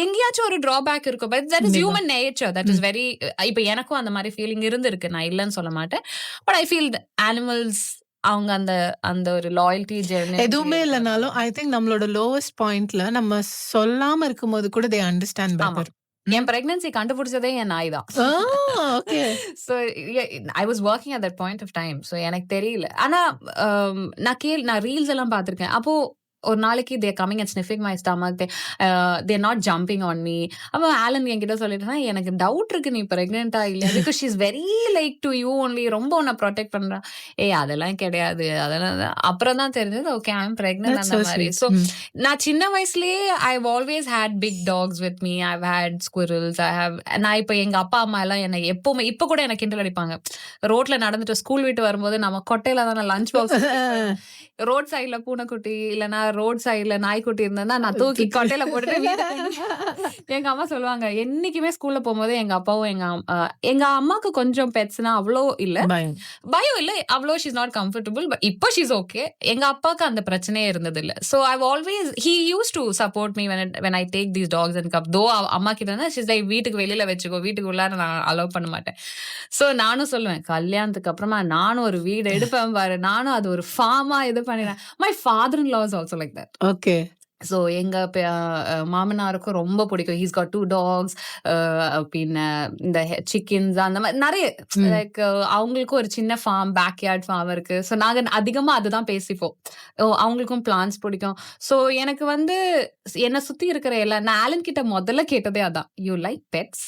எங்கேயாச்சும் ஒரு டிராபேக் இருக்கும். But that is human nature. That is very, இப்ப எனக்கும் அந்த மாதிரி ஃபீலிங் இருந்திருக்கு, நான் இல்லைன்னு சொல்ல மாட்டேன். பட் ஐ ஃபீல் அனிமல்ஸ் அவங்க அந்த அந்த ஒரு லாயல்டி ஜெர்னி எதுவுமே இல்லைனாலும் ஐ திங்க் நம்மளோட லோவஸ்ட் பாயிண்ட்ல நம்ம சொல்லாம இருக்கும்போது கூட தே அண்டர்ஸ்டாண்ட் பெட்டர். என் பிரெக்னன்சி கண்டுபிடிச்சதே என் நாய் தான். So I was working at that point of time. So எனக்கு தெரியல. ஆனா நான் ரீல்ஸ் எல்லாம் பார்த்திருக்கேன். அப்போ ஒரு நாளைக்கு they coming and sniffing my stomach, they not jumping on me. அப்போ ஆலன் என்கிட்ட சொல்லிட்டு, எனக்கு டவுட் இருக்கு நீ பிரெக்னென்டா இல்லையா, because she is very like to you only, ரொம்ப உன்னை ப்ரொடெக்ட் பண்றா. அதெல்லாம் கிடையாது, அதெல்லாம் அப்புறம் தான் தெரிஞ்சது ஓகே ஐ எம் பிரெக்னென்ட் அந்த மாதிரி. ஸோ நான் சின்ன வயசுலயே I always had big dogs with me. I hate squirrels. நான் இப்போ எங்க அப்பா அம்மா எல்லாம் என்னை எப்பவுமே இப்போ கூட எனக்கு கிண்டல் அடிப்பாங்க. ரோட்ல நடந்துட்டு ஸ்கூல் விட்டு வரும்போது நம்ம கொட்டையில தானே லஞ்ச் பாக்ஸ், ரோட் சைட்ல பூனைக்குட்டி இல்லைன்னா ரோட் சைட்ல நாய்க்குட்டி இருந்தேன்னா நான் தூக்கி கொட்டையில போட்டுட்டு எங்க அம்மா சொல்லுவாங்க. என்னைக்குமே ஸ்கூல்ல போகும்போது எங்க அப்பாவும் எங்க அம்மாக்கு கொஞ்சம் பெட்ஸ்னா அவ்வளோ இல்ல, பயம் இல்ல அவ்வளோ, ஷீஸ் நாட் கம்ஃபர்டபுள். பட் இப்போ ஷீஸ் ஓகே. எங்க அப்பாவுக்கு அந்த பிரச்சனையே இருந்தது இல்ல. So I always he use to support me when I take these dogs and cup. தோ அம்மா கிட்ட இருந்தா ஷீஸ் லைக் வீட்டுக்கு வெளியில வச்சுக்கோ, வீட்டுக்கு உள்ளார நான் அலோவ் பண்ண மாட்டேன். ஸோ நானும் சொல்லுவேன், கல்யாணத்துக்கு அப்புறமா நானும் ஒரு வீடு எடுப்பேன் பாரு, நானும் அது ஒரு ஃபார்மா இது பண்ணிடுறேன். My father-in-law is also like that. Okay. So எங்க மாமனாருக்கும் ரொம்ப பிடிக்கும். ஹீஸ் காட் 2 டாக்ஸ், பின்ன இந்த சிக்கன்ஸ் அந்த மாதிரி நிறைய, லைக் அவங்களுக்கும் ஒரு சின்ன ஃபார்ம், பேக்யார்ட் ஃபார்ம் இருக்கு. ஸோ நாங்க அதிகமா அதுதான் பேசிப்போம். அவங்களுக்கும் பிளான்ஸ் பிடிக்கும். ஸோ எனக்கு வந்து என்ன சுத்தி இருக்கிற நான் ஆலன் கிட்ட முதல்ல கேட்டதே அதான், யூ லைக் பெட்ஸ்?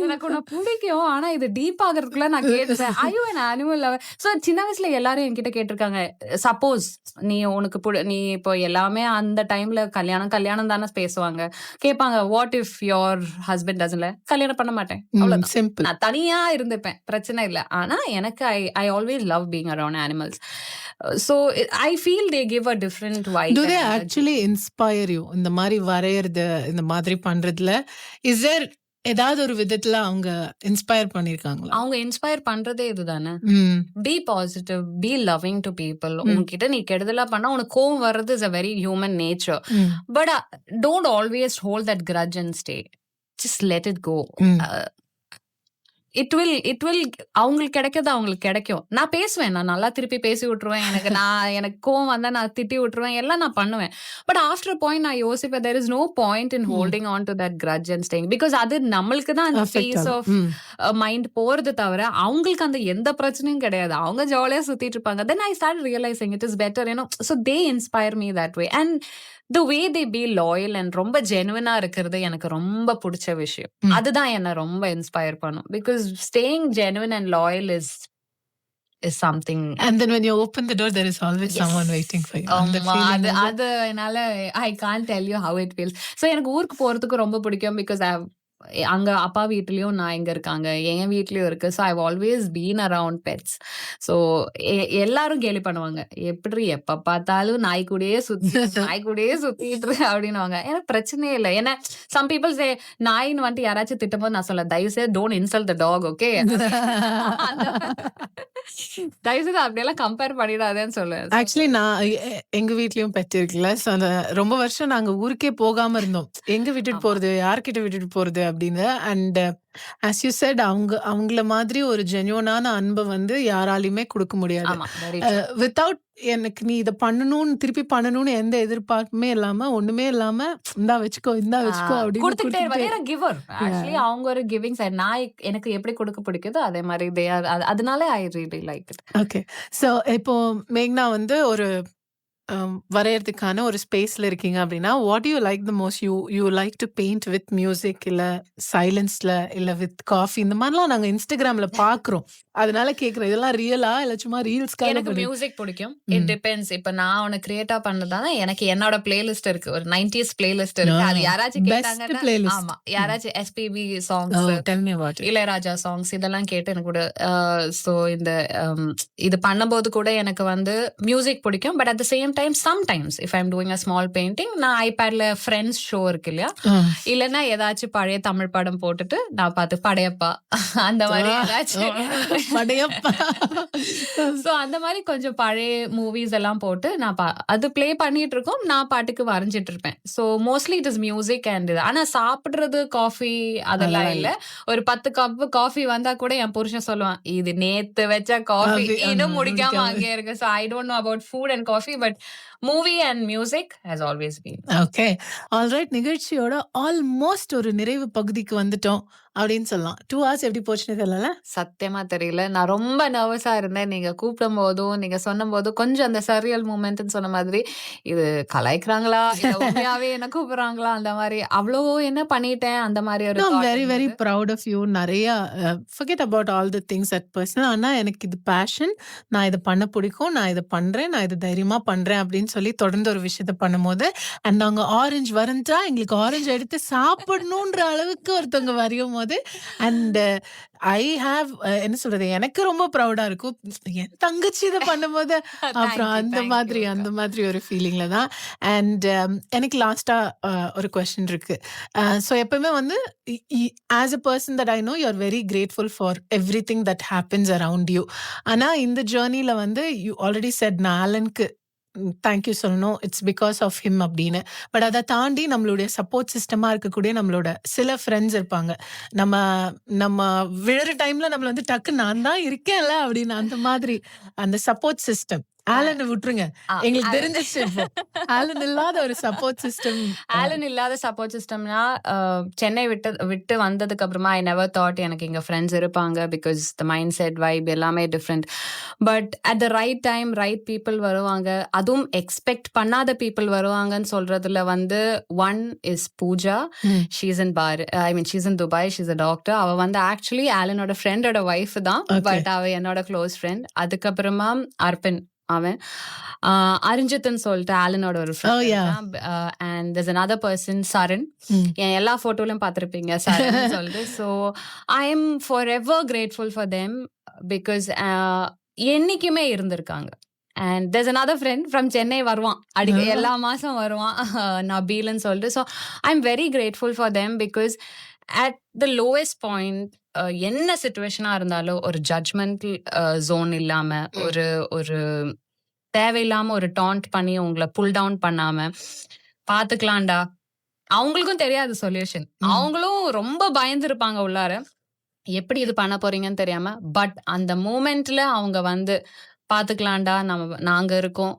எனக்கு உன்னை பிடிக்கும், ஆனா இது டீப் ஆகிறதுக்குள்ள நான் கேட்டேன், ஐயோ என் அனிமல் லவர். ஸோ சின்ன வயசுல எல்லாரும் என்கிட்ட கேட்டிருக்காங்க, சப்போஸ் நீ இப்போ எல்லாமே அந்த டைம்ல கல்யாணம் தானே பேசுவாங்க, கேட்பாங்க. What if your husband doesn't, கல்யாணம் பண்ண மாட்டேன், அவ்வளவுதான். சிம்பிள். நான் தனியா இருந்துப்பேன், பிரச்சனை இல்லை. ஆனா எனக்கு I always love being around animals. So I feel they give a different vibe. To they actually inspire you இந்த மாதிரி வரையறது, இந்த மாதிரி பண்றதுல? இஸ் தேர் ஏதாவது ஒரு விதத்துல அவங்க இன்ஸ்பயர் பண்ணிருக்காங்களா? அவங்க இன்ஸ்பயர் பண்றதே இதுதானே. Be positive, be loving to people. உங்ககிட்ட நீ கெடுதலா பண்ணா உனக்கு கோவம் வர்றது is a very human nature. But don't always hold that grudge and stay. Just let it go. It will அவங்களுக்கு கிடைக்கிறது அவங்களுக்கு கிடைக்கும். நான் பேசுவேன், நான் நல்லா திருப்பி பேசி விட்டுருவேன். எனக்கு கோவம் வந்தா நான் திட்டி விட்டுருவேன், எல்லாம் நான் பண்ணுவேன். பட் ஆஃப்டர் பாயிண்ட் நான் யோசிப்பேன், there is no point in holding on to that grudge and staying, because அது நம்மளுக்கு தான் அந்த பீஸ் ஆஃப் மைண்ட் போறது தவிர அவங்களுக்கு அந்த எந்த பிரச்சனையும் கிடையாது. அவங்க ஜாலியா சுத்திட்டு இருப்பாங்க. Then I started realizing it is better, so they inspire me that way. And the way they be loyal and ரொம்ப ஜெனுவனா இருக்கிறது எனக்கு ரொம்ப பிடிச்ச விஷயம். அதுதான் என்ன ரொம்ப இன்ஸ்பயர் பண்ணும். Because staying genuine and loyal is something. And then when you open the door, there is always someone waiting for you. அது என்னால I can't tell you how it feels. So எனக்கு ஊருக்கு போறதுக்கு ரொம்ப பிடிக்கும். because அங்க அப்பா வீட்லயும் நான் இங்க இருக்காங்க, என் வீட்லயும் இருக்கு. So I've always been around pets. So எல்லாரும் கேலி பண்ணுவாங்க, எப்படி எப்ப பார்த்தாலும் நாய் கூடயே சுத்திட்டு அப்படின்னுவாங்க. எனக்கு பிரச்சனையே இல்லை. ஏன்னா சம் பீப்புள் சே நாயின்னு வந்துட்டு யாராச்சும் திட்டும் போது நான் சொல்ல, தயவுசெய்து don't insult the dog, okay? தயவுசெய்து அப்படியெல்லாம் கம்பேர் பண்ணிடாதேன்னு சொல்லுவேன். ஆக்சுவலி நான் எங்க வீட்லயும் பெட் இருக்குல்ல. ஸோ அந்த ரொம்ப வருஷம் நாங்க ஊருக்கே போகாம இருந்தோம். எங்க விட்டுட்டு போறது, யார்கிட்ட விட்டுட்டு போறது அப்படின்னு. அண்ட் as you said, அவங்கள மாதிரி ஒரு ஜென்யூனான அன்பை வந்து யாராலையுமே கொடுக்க முடியாது. வித்தவுட் எனக்கு நீ இதை திருப்பி பண்ணணும்னு எந்த எதிர்பார்ப்புமே இல்லாம, ஒண்ணுமே இல்லாம, இந்தா வச்சுக்கோ அப்படின்னு கிவர். ஆக்சுவலி அவங்க ஒரு கிவிங் சைட். நான் எனக்கு எப்படி கொடுக்க பிடிக்குதோ அதே மாதிரி அதனால I really like it. Okay. So இப்போ மேக்னா வந்து ஒரு வரையறதுக்கான ஒரு ஸ்பேஸ்ல இருக்கீங்க அப்படின்னா, what you like the most? You like to paint with music, இல்ல சைலன்ஸ்ல, இல்ல வித் காஃபி? இந்த மாதிரிலாம் நாங்க இன்ஸ்டாகிராம்ல பாக்குறோம். அதனால கேக்குறேன், இதெல்லாம் ரியலா இல்ல சும்மா ரீல்ஸ்க்காக? எனக்கு மியூசிக் பிடிக்கும். It depends. இப்ப நான் உன கிரியேட்டா பண்ணதானே எனக்கு என்னோட பிளேலிஸ்ட் இருக்கு, ஒரு 90s பிளேலிஸ்ட் இருக்கு. அது யாராச்சும் கேட்டாங்கன்னா, ஆமா, யாராச்சும் எஸ்பிபி சாங்ஸ், இளையராஜா சாங்ஸ் இதெல்லாம் கேட்டு எனக்கு கூட. சோ இந்த இது பண்ணும்போது கூட எனக்கு வந்து மியூசிக் பிடிக்கும். But at the same time sometimes if I'm doing a small painting, நான் ஐபேட்ல ஃப்ரெண்ட்ஸ் ஷோ இருக்கு இல்லையா, இல்லைன்னா ஏதாச்சும் பழைய தமிழ் படம் போட்டுட்டு நான் பார்த்து படையப்பா அந்த மாதிரி ஏதாச்சும் சோ அந்த மாதிரி கொஞ்சம் பழைய மூவிஸ் எல்லாம் போட்டு நான் அது பிளே பண்ணிட்டு இருக்கோம், நான் பாட்டுக்கு வரைஞ்சிட்டு இருப்பேன். So mostly it is music and இது. ஆனா சாப்பிடுறது காஃபி அதெல்லாம் இல்ல. ஒரு 10 கப் காஃபி வந்தா கூட என் புருஷன் சொல்லுவான், இது நேத்து வச்ச காஃபி இன்னும் முடிக்காம அங்கே இருக்கு. So I don't know about food and coffee, but movie and music has always been. Okay, alright. நிகழ்ச்சியோட ஆல்மோஸ்ட் ஒரு நிறைவு பகுதிக்கு வந்துட்டோம் அப்படின்னு சொல்லலாம். 2 hours எப்படி போச்சுன்னு தெரியல. சத்தியமா தெரியல. நான் ரொம்ப நர்வஸா இருந்தேன். நீங்க கூப்பிடும் போதும் நீங்க சொன்ன போதும் கொஞ்சம் அந்த சரியல் மூமெண்ட்னு சொன்ன மாதிரி, இது கலாய்க்கிறாங்களா உண்மையாவே என்ன கூப்பிடுறாங்களா அந்த மாதிரி அவ்வளோ என்ன பண்ணிட்டேன் அந்த மாதிரி ஒரு very very proud of you. நிறைய forget about all the things at personal. ஆனா எனக்கு இது பேஷன், நான் இதை பண்ண பிடிக்கும், நான் இதை பண்றேன், நான் இதை தைரியமா பண்றேன் அப்படின்னு சொல்லி தொடர்ந்து ஒரு விஷயத்த பண்ணும்போது, அண்ட் அவங்க ஆரஞ்சு வரைஞ்சா எங்களுக்கு ஆரஞ்சு எடுத்து சாப்பிடணுன்ற அளவுக்கு ஒருத்தவங்க வரையும் போது, அண்ட் ஐ ஹாவ் என்ன சொல்றது, எனக்கு ரொம்ப ப்ரௌடா இருக்கும். என் தங்கச்சி இதை பண்ணும்போது அப்புறம் அந்த மாதிரி ஒரு ஃபீலிங்ல தான். அண்ட் எனக்கு லாஸ்டா ஒரு கொஸ்டின் இருக்கு. ஸோ எப்பவுமே வந்து as a person that I know you are very grateful for everything that happens around you. ஆனா இந்த ஜேர்னில வந்து யூ ஆல்ரெடி செட், நான் ஆலனுக்கு தேங்க்யூ சொல்லணும், இட்ஸ் பிகாஸ் ஆஃப் ஹிம் அப்படின்னு. பட் அதை தாண்டி நம்மளுடைய சப்போர்ட் சிஸ்டமா இருக்கக்கூடிய நம்மளோட சில ஃப்ரெண்ட்ஸ் இருப்பாங்க. நம்ம விழுற டைம்ல நம்மள வந்து டக்கு நான் தான் இருக்கேன்ல அப்படின்னு, அந்த மாதிரி அந்த சப்போர்ட் சிஸ்டம். ஆலன் விட்டுருங்க, எங்களுக்கு தெரிஞ்சிச்சு. ஆலன் இல்லாத ஒரு சப்போர்ட் சிஸ்டம். ஆலன் இல்லாத சப்போர்ட் சிஸ்டம்னா, சென்னை விட்டு வந்ததுக்கு அப்புறமா ஐ நெவர் தாட் எனக்கு இங்க ஃப்ரெண்ட்ஸ் இருப்பாங்க. Because the mindset vibe எல்லாமே different. But at the right time right people வருவாங்க, அதுவும் எக்ஸ்பெக்ட் பண்ணாத பீப்புள் வருவாங்கன்னு சொல்றதுல வந்து one is Pooja. She's in she's in Dubai, she's a doctor. அவ வந்து ஆக்சுவலி ஆலனோட ஃப்ரெண்டோட ஒய்ஃப் தான், பட் அவ என்னோட க்ளோஸ் ஃப்ரெண்ட். அதுக்கப்புறமா அர்பின் அவன். அரிஞ்சித்ன்னு சொல்லிட்டு ஆலனோட ஒரு Oh, ஃப்ரெண்ட் yeah. இருக்கான். And there's another person Charan. Mm. என் எல்லா ஃபோட்டோலயும் பார்த்திருப்பீங்க சரண் சொல்லிட்டு. So I am forever grateful for them because என்னைக்குமே இருந்திருக்காங்க. And there's another friend from Chennai வருவான் எல்லா மாசம் வருவான் நபீல்னு சொல்லிட்டு. So I am very grateful for them because at the lowest point என்ன சுச்சுவேஷனா இருந்தாலும் ஒரு ஜட்ஜ்மெண்டல் ஜோன் இல்லாம ஒரு தேவையில்லாம ஒரு டாண்ட் பண்ணி உங்களை புல் டவுன் பண்ணாம பாத்துக்கலாம்டா. அவங்களுக்கும் தெரியாது சொல்யூஷன். அவங்களும் ரொம்ப பயந்துருப்பாங்க உள்ளார, எப்படி இது பண்ண போறீங்கன்னு தெரியாம. பட் அந்த மூமெண்ட்ல அவங்க வந்து பாத்துக்கலாம்டா, நாங்க இருக்கோம்,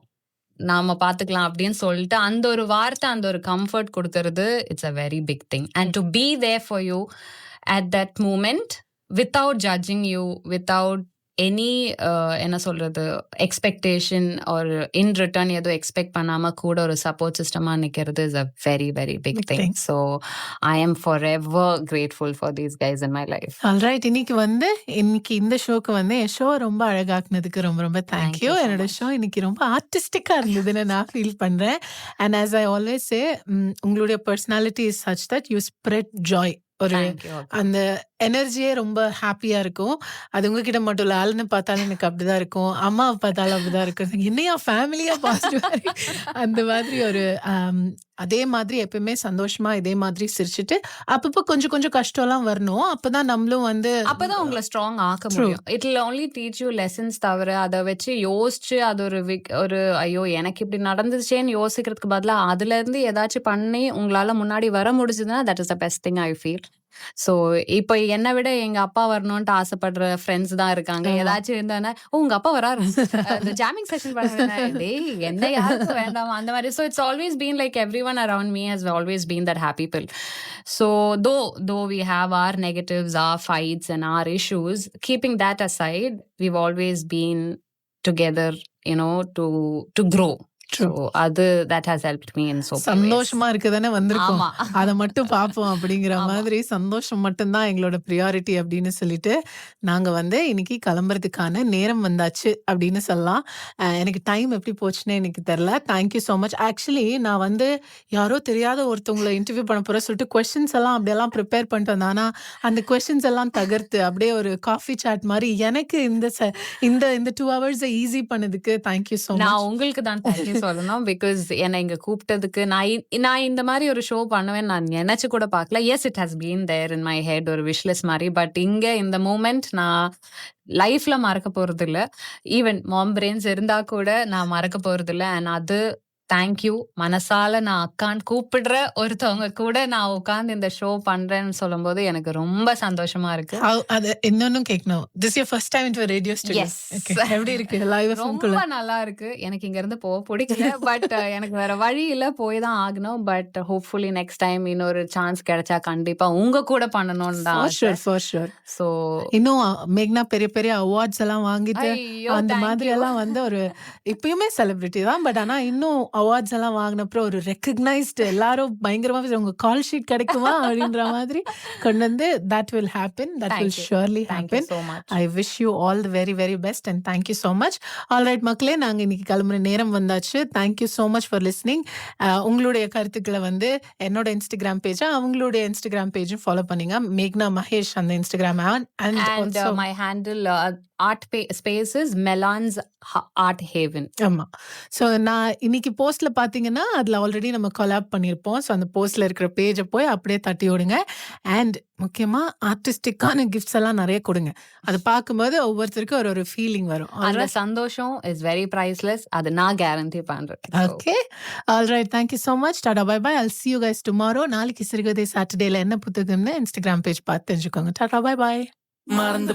நாம பாத்துக்கலாம் அப்படின்னு சொல்லிட்டு அந்த ஒரு வார்த்தை, அந்த ஒரு கம்ஃபர்ட் கொடுக்கறது, it's a very big thing. And to be there for you at that moment without judging you, without any என்ன சொல்றது எக்ஸ்பெக்டேஷன் ஒரு இன் ரிட்டர்ன் எதுவும் எக்ஸ்பெக்ட் பண்ணாம கூட ஒரு சப்போர்ட் சிஸ்டமா நிக்கிறது is a very very big thing. So I am forever grateful for these guys in my life. Alright, இன்னைக்கு இந்த ஷோக்கு வந்து என் ஷோ ரொம்ப அழகாக்குனதுக்கு ரொம்ப ரொம்ப தேங்க்யூ. என்னோட ஷோ இன்னைக்கு ரொம்ப ஆர்டிஸ்டிக்கா இருந்ததுன்னு நான் ஃபீல் பண்றேன். And as I always say, உங்களுடைய personality is such that you spread joy. ஒரு அந்த எனர்ஜியே ரொம்ப ஹாப்பியா இருக்கும். அது உங்ககிட்ட மட்டும் இல்ல, ஆளுன்னு பார்த்தாலும் எனக்கு அப்படிதான் இருக்கும், அம்மாவை பார்த்தாலும் அப்படிதான் இருக்கும். என்னையா ஃபேமிலியா பாசிட்டிவா அந்த மாதிரி ஒரு அதே மாதிரி எப்பயுமே சந்தோஷமா இதே மாதிரி சிரிச்சுட்டு அப்பப்போ கொஞ்சம் கொஞ்சம் கஷ்டம்லாம் வரணும். அப்பதான் நம்மளும் வந்து அப்பதான் உங்களை ஸ்ட்ராங் ஆக்க முடியும். It will only teach you lessons. தவிர அதை வச்சு யோசிச்சு அது ஒரு ஐயோ எனக்கு இப்படி நடந்துச்சேன்னு யோசிக்கிறதுக்கு பதிலா அதுல இருந்து ஏதாச்சும் பண்ணி உங்களால முன்னாடி வர முடிஞ்சதுன்னா that is the best thing I feel. So இப்போ என்னை விட எங்க அப்பா வரணும்ட்டு ஆசைப்படுற ஃப்ரெண்ட்ஸ் தான் இருக்காங்க. ஏதாச்சும் இருந்தானே, உங்க அப்பா வராரு, இந்த ஜாமிங் செஷன் பண்ண என்ன யாருக்கும் வேண்டாம் அந்த மாதிரி. So it's always been like every one around me has always been that happy bill. So though we have our negatives, our fights and our issues, keeping that aside, we've always been together, to grow. So அது that has helped me in so many ways. சந்தோஷமா இருக்குதானே வந்திருக்கோம், அதை மட்டும் பார்ப்போம் அப்படிங்கிற மாதிரி. சந்தோஷம் மட்டும்தான் எங்களோட ப்ரியாரிட்டி அப்படின்னு சொல்லிட்டு நாங்க வந்து இன்னைக்கு கிளம்புறதுக்கான நேரம் வந்தாச்சு அப்படின்னு சொல்லலாம். எனக்கு டைம் எப்படி போச்சுன்னு எனக்கு தெரியல. Thank you so much. ஆக்சுவலி நான் வந்து யாரோ தெரியாத ஒருத்தவங்களை இன்டர்வியூ பண்ண போற சொல்லிட்டு கொஸ்டின்ஸ் எல்லாம் அப்படியெல்லாம் ப்ரிப்பேர் பண்ணிட்டு வந்தேன். ஆனா அந்த கொஸ்டின்ஸ் எல்லாம் தகர்த்து அப்படியே ஒரு காஃபி சாட் மாதிரி எனக்கு இந்த 2 hours ஈஸி பண்ணதுக்கு தேங்க்யூ ஸோ மச். நான் உங்களுக்கு தான் தேங்க்யூ சொல்லணும். பிகாஸ் என்னை இங்க கூப்பிட்டதுக்கு நான் இந்த மாதிரி ஒரு ஷோ பண்ணுவேன் நான் நினைச்சு கூட பார்க்கல. Yes, it has been there in my head, ஒரு விஷலஸ் மாதிரி. பட் இங்க இந்த மூமெண்ட் நான் லைஃப்ல மறக்க போறது இல்ல. ஈவன் மாம் பிரெயின்ஸ் இருந்தா கூட நான் மறக்க போறது இல்ல. அண்ட் அது தேங்க்யூ. மனசால நான் அக்கான்னு கூப்பிடுற ஒருத்தவங்க கூட நான் உட்காந்து இந்த ஷோ பண்றேன்னு சொல்லும் போது எனக்கு ரொம்ப சந்தோஷமா இருக்கு. அது இன்னொன்னும் கேட்கணும். This is your first time into a radio studio. Yes. எப்படி இருக்கு லைவ் எஃப்எம்? ரொம்ப நல்லா இருக்கு. எனக்கு இங்க இருந்து போக பிடிக்கல. பட் எனக்கு வேற வழி இல்ல, போய் தான் ஆகணும். பட் ஹோப்ஃபுல்லி நெக்ஸ்ட் டைம் இன்னொரு சான்ஸ் கிடைச்சா கண்டிப்பா உங்க கூட பண்ணணும்னு தான். For sure. சோ இன்னும் மேக்னா பெரிய பெரிய அவார்ட்ஸ் எல்லாம் வாங்கிட்டு அந்த மாதிரி எல்லாம் வந்து ஒரு இப்பயுமே செலிபிரிட்டி தான். பட் ஆனா இன்னும் அவார்ட்ஸ் எல்லாம் வாங்கினப்பறம் ஒரு ரெக்கக்னைஸ்டு எல்லாரும் பயங்கரமா உங்க கால் ஷீட் கிடைக்குமா அப்படின்ற மாதிரி கொண்டு வந்து that will happen. That will surely happen. I wish you all the very very best and thank you so much. All right மக்களே, நாங்க இன்னைக்கு கிளம்புற நேரம் வந்தாச்சு. Thank you so much for listening. உங்களுடைய கருத்துக்களை வந்து என்னோட இன்ஸ்டாகிராம் பேஜ், அவங்களுடைய இன்ஸ்டாகிராம் பேஜும் ஃபாலோ பண்ணுங்க. மேக்னா மகேஷ் அந்த Instagram and also my handle art spaces melons art haven. ஆமா. ஸோ நான் இன்னைக்கு போஸ்ட்ல பாத்தீங்கன்னா அதுல ஆல்ரெடி நம்ம கொலாப் பண்ணியிருப்போம். ஸோ அந்த போஸ்ட்ல இருக்கிற பேஜை போய் அப்படியே தட்டி விடுங்க. அண்ட் முக்கியமா ஆர்டிஸ்டிக்கான கிஃப்ட்ஸ் எல்லாம் நிறைய கொடுங்க. அது பார்க்கும்போது ஒவ்வொருத்தருக்கும் ஒரு ஃபீலிங் வரும். அந்த சந்தோஷம் இஸ் வெரி பிரைஸ்லெஸ். அது நான் கேரண்டி பண்றேன். Okay, alright, thank you so much. Tata, bye bye. I'll see you guys tomorrow. நாளைக்கு சிறுகதை சாட்டர்டேல என்ன புத்தகம்னு இன்ஸ்டாகிராம் பேஜ் பார்த்து தெரிஞ்சுக்கோங்க. Tata, bye bye. மறந்து